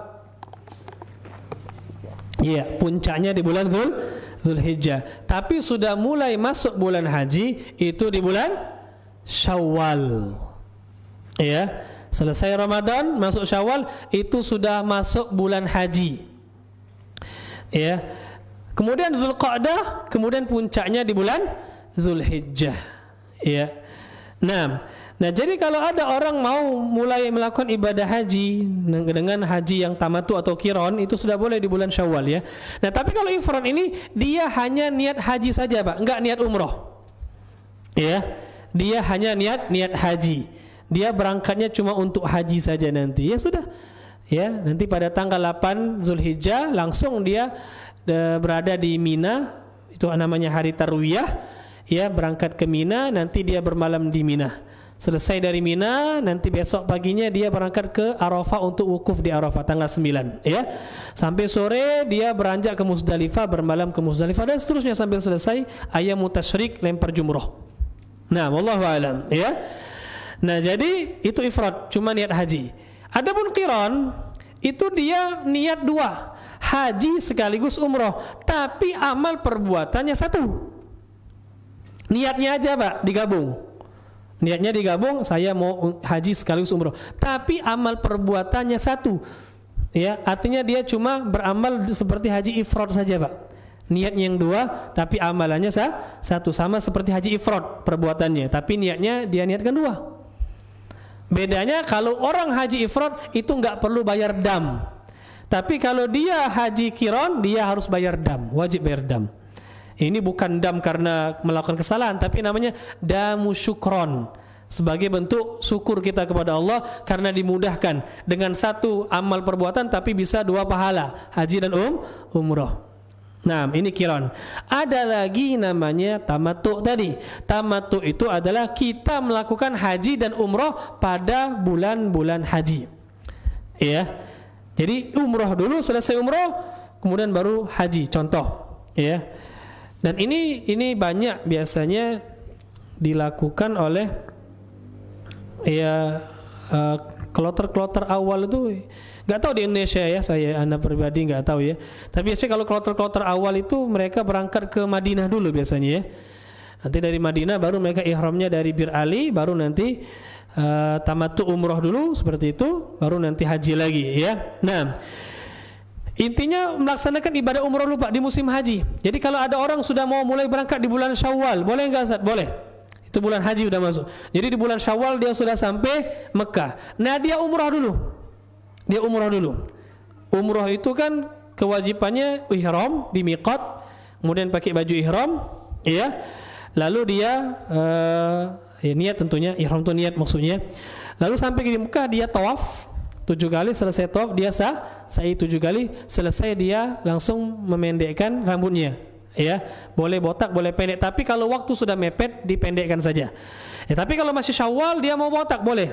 Speaker 1: Iya, puncaknya di bulan Zulhijjah. Tapi sudah mulai masuk bulan haji itu di bulan Syawal. Ya, selesai Ramadan, masuk Syawal, itu sudah masuk bulan haji. Ya. Kemudian Zulqa'dah, kemudian puncaknya di bulan Zulhijjah. Ya. Nah, jadi kalau ada orang mau mulai melakukan ibadah haji dengan haji yang tamattu atau qiran, itu sudah boleh di bulan Syawal, ya. Nah, tapi kalau ifrad ini dia hanya niat haji saja, Pak, enggak niat umroh. Ya. Dia hanya niat haji. Dia berangkatnya cuma untuk haji saja nanti. Ya sudah. Ya, nanti pada tanggal 8 Zulhijjah langsung dia berada di Mina, itu namanya hari Tarwiyah. Ya, berangkat ke Mina, nanti dia bermalam di Mina. Selesai dari Mina, nanti besok paginya dia berangkat ke Arafah untuk wukuf di Arafah tanggal 9, ya. Sampai sore dia beranjak ke Muzdalifah, bermalam ke Muzdalifah, dan seterusnya sampai selesai ayyamut tasyrik, lempar jumroh. Nah, wallahu alam, ya. Nah, jadi itu ifrad, cuma niat haji. Adapun qiran, itu dia niat 2.
Speaker 2: haji sekaligus umroh, tapi amal perbuatannya satu. Niatnya aja Pak digabung. Niatnya digabung, saya mau haji sekaligus umroh, tapi amal perbuatannya satu. Ya, artinya dia cuma beramal seperti haji ifrad saja Pak. Niatnya yang dua, tapi amalannya satu, sama seperti haji ifrad perbuatannya, tapi niatnya dia niatkan dua. Bedanya kalau orang haji ifrad itu nggak perlu bayar dam, tapi kalau dia haji qiran dia harus bayar dam, wajib bayar dam. Ini bukan dam karena melakukan kesalahan, tapi namanya damu syukron, sebagai bentuk syukur kita kepada Allah karena dimudahkan dengan satu amal perbuatan tapi bisa dua pahala, haji dan umroh. Nah, ini qiran. Ada lagi namanya tamattu tadi. Tamattu itu adalah kita melakukan haji dan umroh pada bulan-bulan haji. Ya. Jadi umroh dulu, selesai umroh kemudian baru haji, contoh. Ya. Dan ini banyak biasanya dilakukan oleh ya kloter-kloter awal itu. Nggak tahu di Indonesia ya, anak pribadi nggak tahu ya. Tapi biasanya kalau kloter-kloter awal itu mereka berangkat ke Madinah dulu biasanya ya. Nanti dari Madinah baru mereka ihramnya dari Bir Ali, baru nanti tamattu umroh dulu seperti itu, baru nanti haji lagi ya. Nah, intinya melaksanakan ibadah umroh lupa di musim haji. Jadi kalau ada orang sudah mau mulai berangkat di bulan Syawal, boleh nggak Ustaz? Boleh. Itu bulan haji udah masuk. Jadi di bulan Syawal dia sudah sampai Mekah. Nah, dia umroh dulu. Umroh itu kan kewajibannya ihram di miqat, kemudian pakai baju ihram, ya. Lalu dia niat tentunya, ihram itu niat maksudnya. Lalu sampai di Mekah dia tawaf 7 kali, selesai tawaf dia sa'i 7 kali, selesai dia langsung memendekkan rambutnya. Ya, boleh botak, boleh pendek. Tapi kalau waktu sudah mepet dipendekkan saja. Ya, tapi kalau masih Syawal dia mau botak boleh.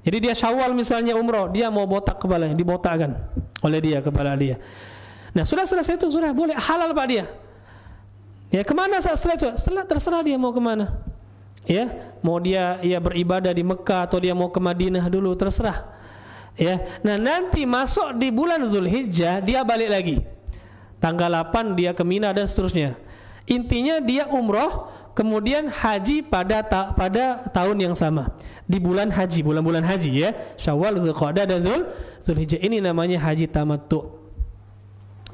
Speaker 2: Jadi dia Syawal misalnya umroh, dia mau botak kepalanya, dibotakkan oleh dia kepala dia. Nah, sudah selesai itu sudah boleh, halal Pak dia. Ya, kemana setelah itu? Setelah terserah dia mau kemana. Ya, mau dia beribadah di Mekah atau dia mau ke Madinah dulu, terserah. Ya, nah nanti masuk di bulan Zulhijjah dia balik lagi. Tanggal 8 dia ke Mina dan seterusnya. Intinya dia umroh kemudian haji pada tahun yang sama di bulan haji, bulan-bulan haji ya, Syawal, Dzulqa'dah dan Zulhijjah. Ini namanya haji tamattu.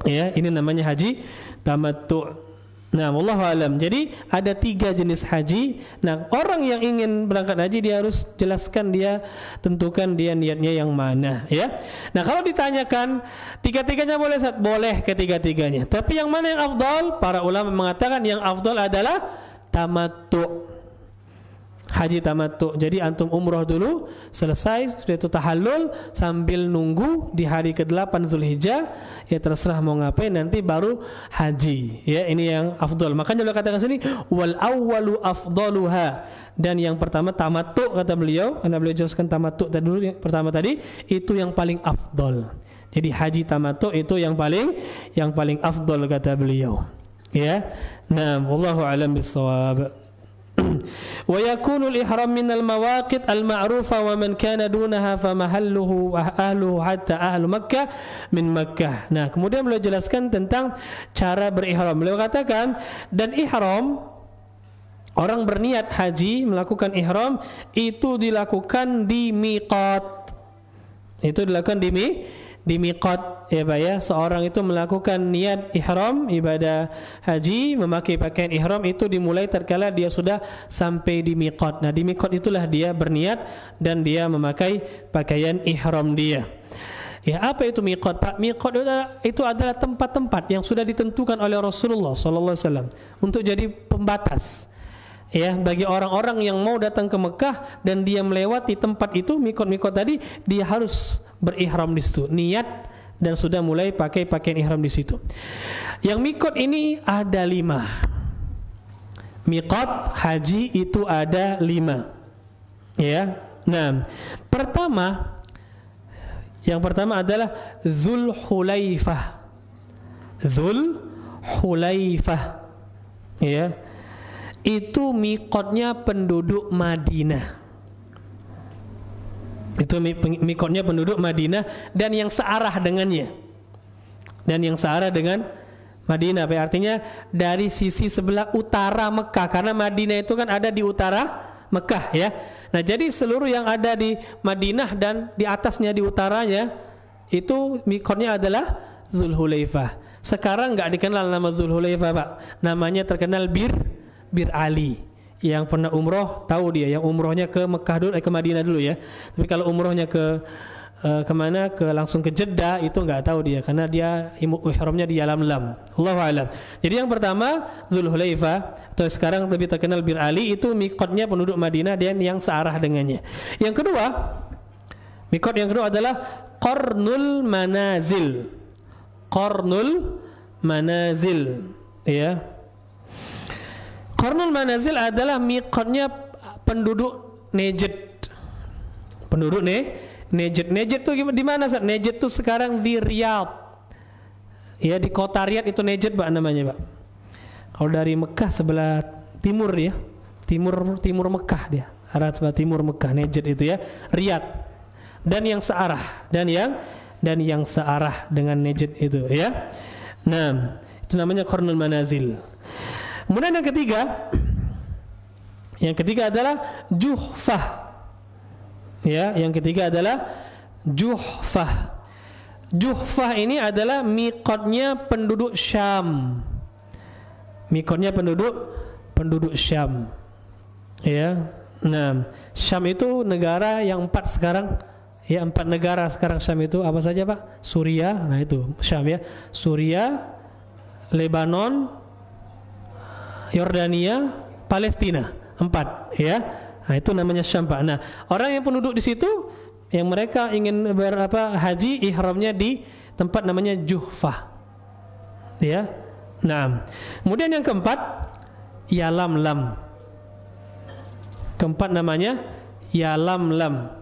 Speaker 2: Ya, ini namanya haji tamattu. Nah, wallahu alam. Jadi ada 3 jenis haji. Nah, orang yang ingin berangkat haji dia harus jelaskan, dia tentukan dia niatnya yang mana ya. Nah, kalau ditanyakan tiga-tiganya boleh, boleh ketiga-tiganya. Tapi yang mana yang afdal? Para ulama mengatakan yang afdal adalah tamattu. Haji tamattu. Jadi antum umroh dulu, selesai sudah itu tahallul, sambil nunggu di hari ke-8 Zulhijjah, ya terserah mau ngapain, nanti baru haji. Ya, ini yang afdal. Makanya beliau katakan sini wal awwalu afdaluha. Dan yang pertama tamattu kata beliau, karena beliau jelaskan tamattu tadi dulu, yang pertama tadi itu yang paling afdal. Jadi haji tamattu itu yang paling afdal kata beliau. Ya. Nah, wallahu alam bissawab. Wa yakunu al-ihram min al-mawaqit al-ma'rufa wa man kana dunaha fa mahalluhu wa ahluhu hatta ahlu Makkah min Makkah. Nah, kemudian beliau jelaskan tentang cara berihram. Beliau katakan, dan ihram, orang berniat haji melakukan ihram itu dilakukan di miqat. Itu dilakukan di miqat ya Pak ya. Seorang itu melakukan niat ihram ibadah haji, memakai pakaian ihram itu dimulai tatkala dia sudah sampai di miqat. Nah, di miqat itulah dia berniat dan dia memakai pakaian ihram dia. Ya, apa itu miqat Pak? Miqat itu adalah tempat-tempat yang sudah ditentukan oleh Rasulullah SAW untuk jadi pembatas. Ya, bagi orang-orang yang mau datang ke Mekah dan dia melewati tempat itu, miqat tadi, dia harus berihram di situ, niat dan sudah mulai pakai pakaian ihram di situ. Yang miqat ini ada 5. Miqat haji itu ada 5. Ya. Nah, yang pertama adalah Dzulhulaifah. Dzulhulaifah. Ya. Itu miqatnya penduduk Madinah. Itu miqatnya penduduk Madinah dan yang searah dengannya. dan yang searah dengan Madinah. Artinya dari sisi sebelah utara Mekah, karena Madinah itu kan ada di utara Mekah ya. Nah, jadi seluruh yang ada di Madinah dan di atasnya di utaranya itu miqatnya adalah Dzulhulaifah. Sekarang enggak dikenal nama Dzulhulaifah, Pak. Namanya terkenal Bir Ali. Yang pernah umroh tahu dia, yang umrohnya ke Mekah dulu, ke Madinah dulu ya. Tapi kalau umrohnya ke kemana, langsung ke Jeddah, itu nggak tahu dia, karena dia ihramnya di Yalamlam. Allahu a'lam. Jadi yang pertama Dzulhulaifah, atau sekarang lebih terkenal Bir Ali, itu miqatnya penduduk Madinah dan yang searah dengannya. Yang kedua, miqat yang kedua adalah Qarnul Manazil. Qarnul Manazil, ya. Qarnul Manazil adalah miqatnya penduduk Najd. Penduduk Najd. Najd itu di mana? Najd itu sekarang di Riyadh. Ya, di kota Riyadh itu Najd, Pak, namanya, Pak. Kalau dari Mekah sebelah timur ya. Timur Mekah dia. Arah sebelah timur Mekah, Najd itu ya, Riyadh. Dan yang searah dan yang searah dengan Najd itu ya. Nah, itu namanya Qarnul Manazil. Kemudian yang ketiga adalah Juhfah. Ya, yang ketiga adalah Juhfah. Juhfah ini adalah miqatnya penduduk Syam. Miqatnya penduduk Syam. Ya. Nah, Syam itu negara yang 4 sekarang. Ya, 4 negara sekarang Syam itu apa saja, Pak? Suriah, nah itu Syam ya. Suriah, Lebanon, Yordania, Palestina, 4 ya. Nah, itu namanya Syam, Pak. Nah, orang yang penduduk di situ yang mereka ingin haji, ihramnya di tempat namanya Juhfah. Ya. Nah, kemudian yang keempat Yalamlam. Keempat namanya Yalamlam.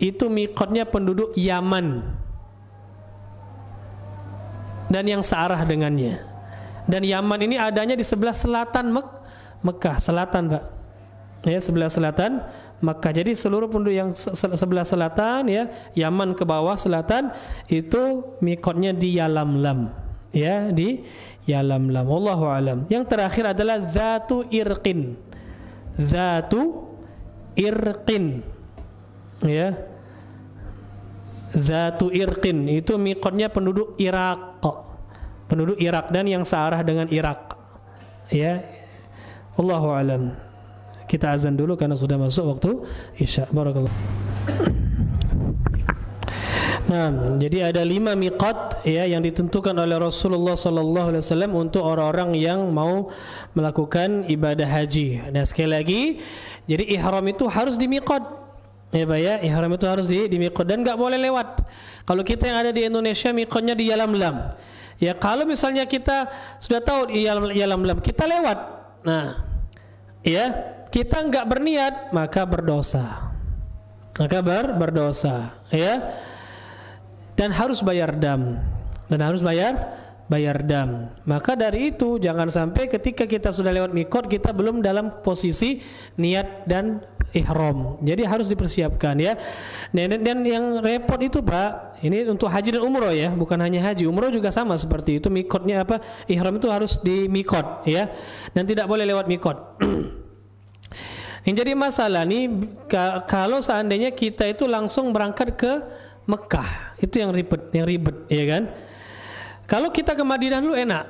Speaker 2: Itu miqatnya penduduk Yaman dan yang searah dengannya. Dan Yaman ini adanya di sebelah selatan Mekah, selatan, Pak. Ya, sebelah selatan Mekah. Jadi seluruh penduduk yang sebelah selatan ya, Yaman ke bawah selatan itu miqatnya di Yalamlam. Ya, di Yalamlam. Wallahu alam. Yang terakhir adalah Dzatu Irqin. Dzatu Irqin. Ya. Dzatu Irqin itu miqatnya penduduk Irak. Penduduk Irak dan yang searah dengan Irak. Ya. Allahu alam. Kita azan dulu karena sudah masuk waktu Isya. Barakallahu. Nah, jadi ada 5 miqat ya yang ditentukan oleh Rasulullah sallallahu alaihi wasallam untuk orang-orang yang mau melakukan ibadah haji. Nah, sekali lagi, jadi ihram itu harus di miqat. Ya, Pak ya, ihram itu harus di miqat dan enggak boleh lewat. Kalau kita yang ada di Indonesia miqatnya di Yalamlam. Ya, kalau misalnya kita sudah tahu di Yalamlam, kita lewat. Nah, ya, kita enggak berniat, maka berdosa. Maka berdosa, ya. Dan harus bayar dam. Maka dari itu jangan sampai ketika kita sudah lewat miqat kita belum dalam posisi niat dan ihram. Jadi harus dipersiapkan ya. Dan yang repot itu, Pak, ini untuk haji dan umroh ya, bukan hanya haji, umroh juga sama seperti itu. Miqatnya apa? Ihram itu harus di miqat ya. Dan tidak boleh lewat miqat. Yang jadi masalah nih kalau seandainya kita itu langsung berangkat ke Mekah, itu yang ribet, ya kan? Kalau kita ke Madinah dulu enak,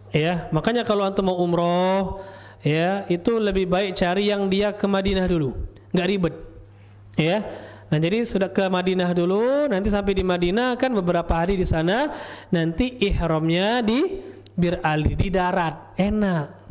Speaker 2: ya. Makanya kalau antum mau umroh, ya, itu lebih baik cari yang dia ke Madinah dulu, nggak ribet, ya. Nah, jadi sudah ke Madinah dulu, nanti sampai di Madinah kan beberapa hari di sana, nanti ihramnya di Bir Ali di darat, enak.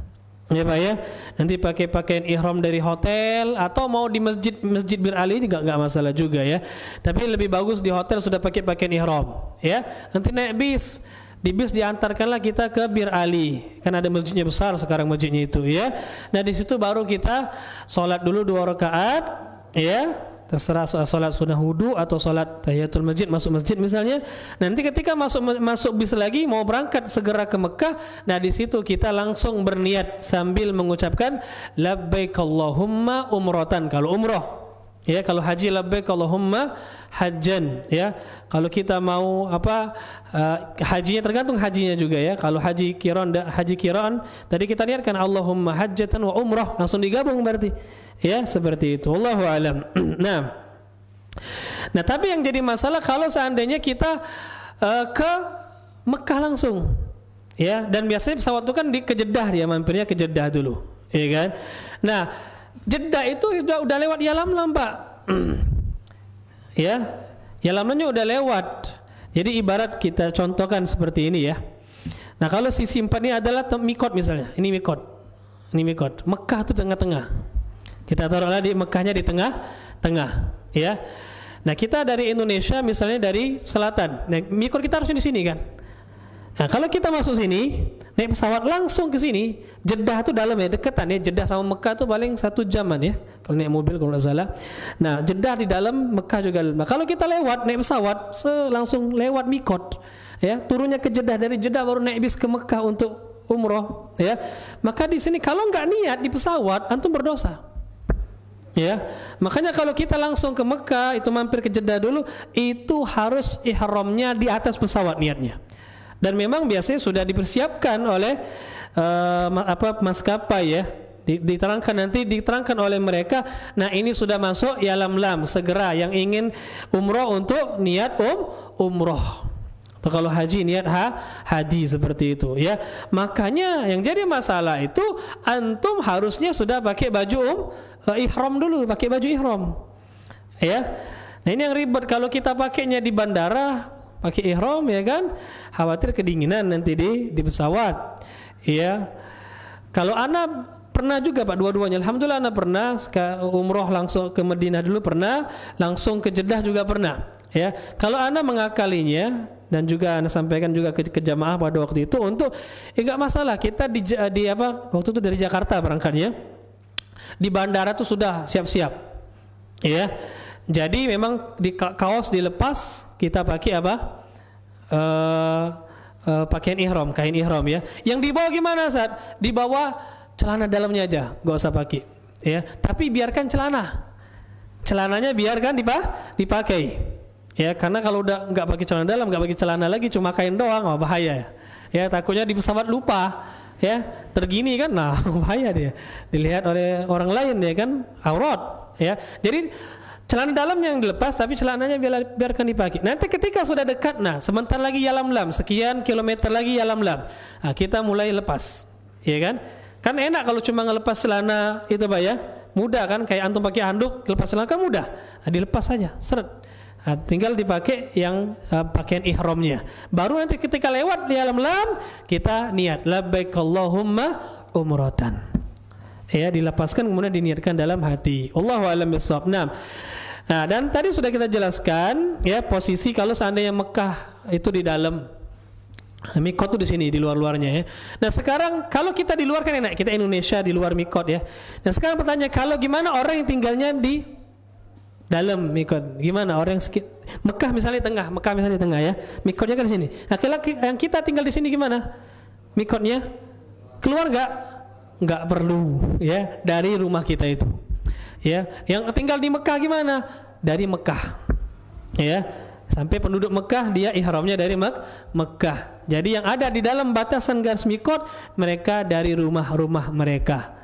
Speaker 2: Ya, Pak ya. Nanti pakai pakaian ihram dari hotel atau mau di masjid Bir Ali juga enggak masalah juga ya. Tapi lebih bagus di hotel sudah pakai pakaian ihram ya. Nanti naik bis. Di bis diantarkanlah kita ke Bir Ali. Kan ada masjidnya besar sekarang masjidnya itu ya. Nah, di situ baru kita sholat dulu 2 rakaat ya. Terserah sholat sunnah wudu atau sholat tahiyatul masjid, masuk masjid misalnya. Nanti ketika masuk bis lagi mau berangkat segera ke Mekah, nah di situ kita langsung berniat sambil mengucapkan labbaik Allahumma umratan kalau umroh. Ya, kalau haji labbaik Allahumma hajjan, ya. Kalau kita mau hajinya tergantung hajinya juga, ya. Kalau haji kiran tadi kita niatkan Allahumma hajjatan wa umrah, langsung digabung berarti. Ya, seperti itu. Wallahu alam. Nah, tapi yang jadi masalah kalau seandainya kita ke Mekah langsung. Ya, dan biasanya pesawat itu kan ke Jeddah, dia mampirnya ke Jeddah dulu, ya kan? Nah, Jeddah itu udah lewat Yalamlam, Pak. Ya, Yalamlamnya udah lewat. Jadi ibarat kita contohkan seperti ini, ya. Nah, kalau sisi 4 ini adalah mikot misalnya. Ini mikot. Mekah itu tengah-tengah. Kita taruhlah di Mekahnya di tengah, ya. Nah, kita dari Indonesia misalnya dari selatan. Nah, mikot kita harusnya di sini kan. Nah, kalau kita masuk sini, naik pesawat langsung ke sini, Jeddah itu dalam ya, deketan ya. Jeddah sama Mekah itu paling 1 jaman ya. Kalau naik mobil kalau nggak salah. Nah, Jeddah di dalam, Mekah juga dalam. Nah, kalau kita lewat naik pesawat, langsung lewat mikot, ya. Turunnya ke Jeddah, dari Jeddah baru naik bis ke Mekah untuk umroh, ya. Maka di sini kalau nggak niat di pesawat, antum berdosa. Ya, makanya kalau kita langsung ke Mekah, itu mampir ke Jeddah dulu, itu harus ihramnya di atas pesawat niatnya. Dan memang biasanya sudah dipersiapkan oleh maskapai, ya. Diterangkan oleh mereka. Nah, ini sudah masuk Yalamlam, segera yang ingin umroh untuk niat umroh. Atau kalau haji niat haji seperti itu, ya. Makanya yang jadi masalah itu antum harusnya sudah pakai baju ihram dulu, pakai baju ihram. Ya. Nah, ini yang ribet kalau kita pakainya di bandara pakai ihram, ya kan, khawatir kedinginan nanti di pesawat, ya. Kalau ana pernah juga Pak, dua-duanya, alhamdulillah ana pernah umroh langsung ke Madinah dulu pernah, langsung ke Jeddah juga pernah, ya. Kalau ana mengakalinya dan juga ana sampaikan juga ke jamaah pada waktu itu untuk enggak masalah kita waktu itu dari Jakarta berangkatnya, di bandara tuh sudah siap-siap, ya. Jadi memang di kaos dilepas, kita pakai pakaian ihram, kain ihram, ya. Yang dibawa gimana Ustaz? Dibawa celana dalamnya aja, gak usah pakai, ya. Tapi biarkan celananya biarkan dipakai, ya. Karena kalau udah nggak pakai celana dalam, nggak pakai celana lagi, cuma kain doang, bahaya, ya. Takutnya di pesawat lupa, ya, tergini kan, nah bahaya dia, dilihat oleh orang lain, ya kan, aurat, ya. Jadi celana dalamnya yang dilepas, tapi celananya biarkan dipakai. Nanti ketika sudah dekat, nah sebentar lagi Yalamlam, sekian kilometer lagi Yalamlam, nah kita mulai lepas, ya kan? Kan enak kalau cuma ngelepas celana itu Pak, ya, mudah kan, kayak antum pakai handuk, lepas celana kan mudah, nah, dilepas saja, seret. Nah, tinggal dipakai yang pakaian ihramnya. Baru nanti ketika lewat di Yalamlam, kita niat labbaik Allahumma umratan. Ya, dilepaskan kemudian diniatkan dalam hati. Allahu a'lam bishawab. Nah, dan tadi sudah kita jelaskan, ya, posisi kalau seandainya Mekah itu di dalam, mikot itu di sini, di luar-luarnya, ya. Nah, sekarang kalau kita di luar kan enak, kita Indonesia di luar mikot, ya. Nah, sekarang pertanyaan, kalau gimana orang yang tinggalnya di dalam mikot? Gimana orang yang Mekah misalnya di tengah, ya. Mikotnya kan di sini. Nah, kalau yang kita tinggal di sini gimana? Mikotnya keluar nggak perlu, ya, dari rumah kita itu, ya. Yang tinggal di Mekah gimana? Dari Mekah, ya, sampai penduduk Mekah dia ihramnya dari Mekah. Jadi yang ada di dalam batasan garis mikot, mereka dari rumah-rumah mereka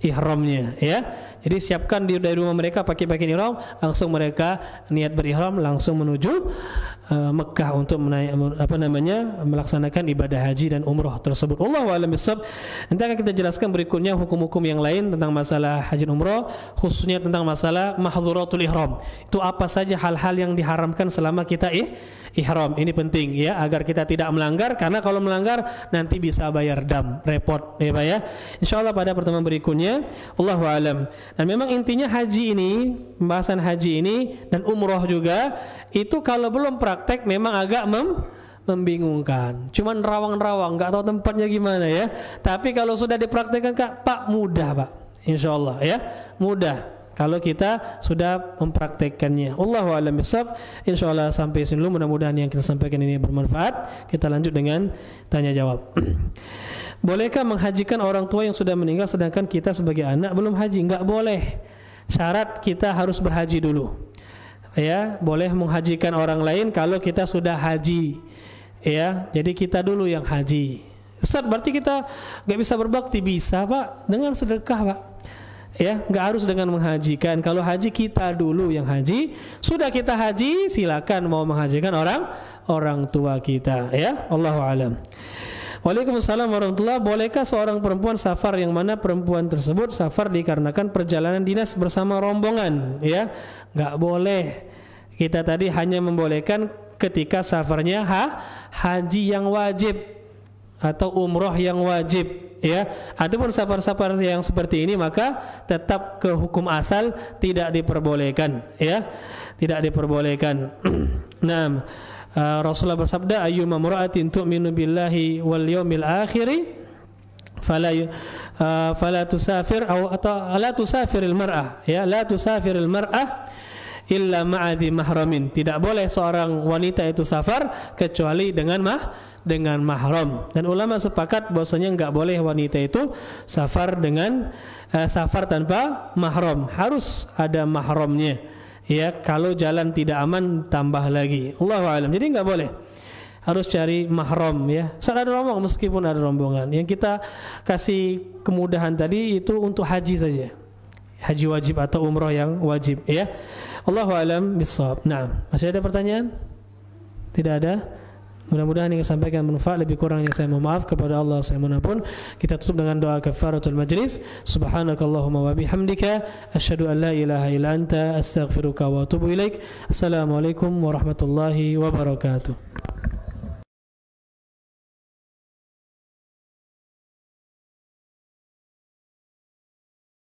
Speaker 2: ihramnya, ya. Jadi siapkan dari rumah mereka pakai pakaian ihram, langsung mereka niat berihram langsung menuju Mekah untuk melaksanakan ibadah haji dan umroh tersebut. Allahu a'lam bishawab. Nanti akan kita jelaskan berikutnya hukum-hukum yang lain tentang masalah haji dan umroh, khususnya tentang masalah mahdzuratul ihram. Itu apa saja hal-hal yang diharamkan selama kita ihram. Ini penting, ya, agar kita tidak melanggar, karena kalau melanggar nanti bisa bayar dam, repot, ya Pak, ya. Insyaallah pada pertemuan berikutnya. Allahu a'lam. Dan memang intinya haji ini, pembahasan haji ini dan umroh juga, itu kalau belum praktek memang agak membingungkan. Cuman rawang-rawang, nggak tahu tempatnya gimana, ya. Tapi kalau sudah dipraktekkan Pak, mudah Pak, insyaallah, ya, mudah kalau kita sudah mempraktekkannya. Allahu a'lam bishawab. Insyaallah sampai sini dulu, mudah-mudahan yang kita sampaikan ini bermanfaat. Kita lanjut dengan tanya jawab. Bolehkah menghajikan orang tua yang sudah meninggal sedangkan kita sebagai anak belum haji? Enggak boleh. syarat kita harus berhaji dulu. Ya, boleh menghajikan orang lain kalau kita sudah haji. Ya, jadi kita dulu yang haji. Ustaz, berarti kita nggak bisa berbakti? Bisa, Pak, dengan sedekah, Pak. Ya, nggak harus dengan menghajikan. Kalau haji kita dulu yang haji. Sudah kita haji, silakan mau menghajikan orang tua kita. Ya, Allahu a'lam. Waalaikumsalam warahmatullahi. Bolehkah seorang perempuan safar yang mana perempuan tersebut safar dikarenakan perjalanan dinas bersama rombongan? Ya, nggak boleh. Kita tadi hanya membolehkan ketika safarnya haji yang wajib atau umroh yang wajib. Ya, adapun safar-safar yang seperti ini maka tetap ke hukum asal, tidak diperbolehkan. Ya, tidak diperbolehkan. Nah, Rasulullah bersabda, ayyuma mura'atin tu'minu billahi wal yawmil akhiri fala tusafir atau la tusafiril mar'ah, ya, la tusafiril mar'ah illa ma'adhi mahramin. Tidak boleh seorang wanita itu safar kecuali dengan mahram. Dan ulama sepakat bahwasanya enggak boleh wanita itu safar dengan safar tanpa mahram. Harus ada mahramnya. Ya, kalau jalan tidak aman tambah lagi. Allahu a'lam. Jadi enggak boleh. Harus cari mahram, ya. Saat ada rombongan, meskipun ada rombongan. Yang kita kasih kemudahan tadi itu untuk haji saja. Haji wajib atau umrah yang wajib, ya. Allahu a'lam bissawab. Nah, masih ada pertanyaan? Tidak ada? Mudah-mudahan yang saya sampaikan bermanfaat. Lebih kurangnya saya mohon maaf kepada Allah. Saya mohon ampun. Kita tutup dengan doa kafaratul majlis. Subhanakallahumma wa bihamdika asyhadu an la ilaha illa anta astaghfiruka wa atubu ilaik. Assalamualaikum warahmatullahi wabarakatuh.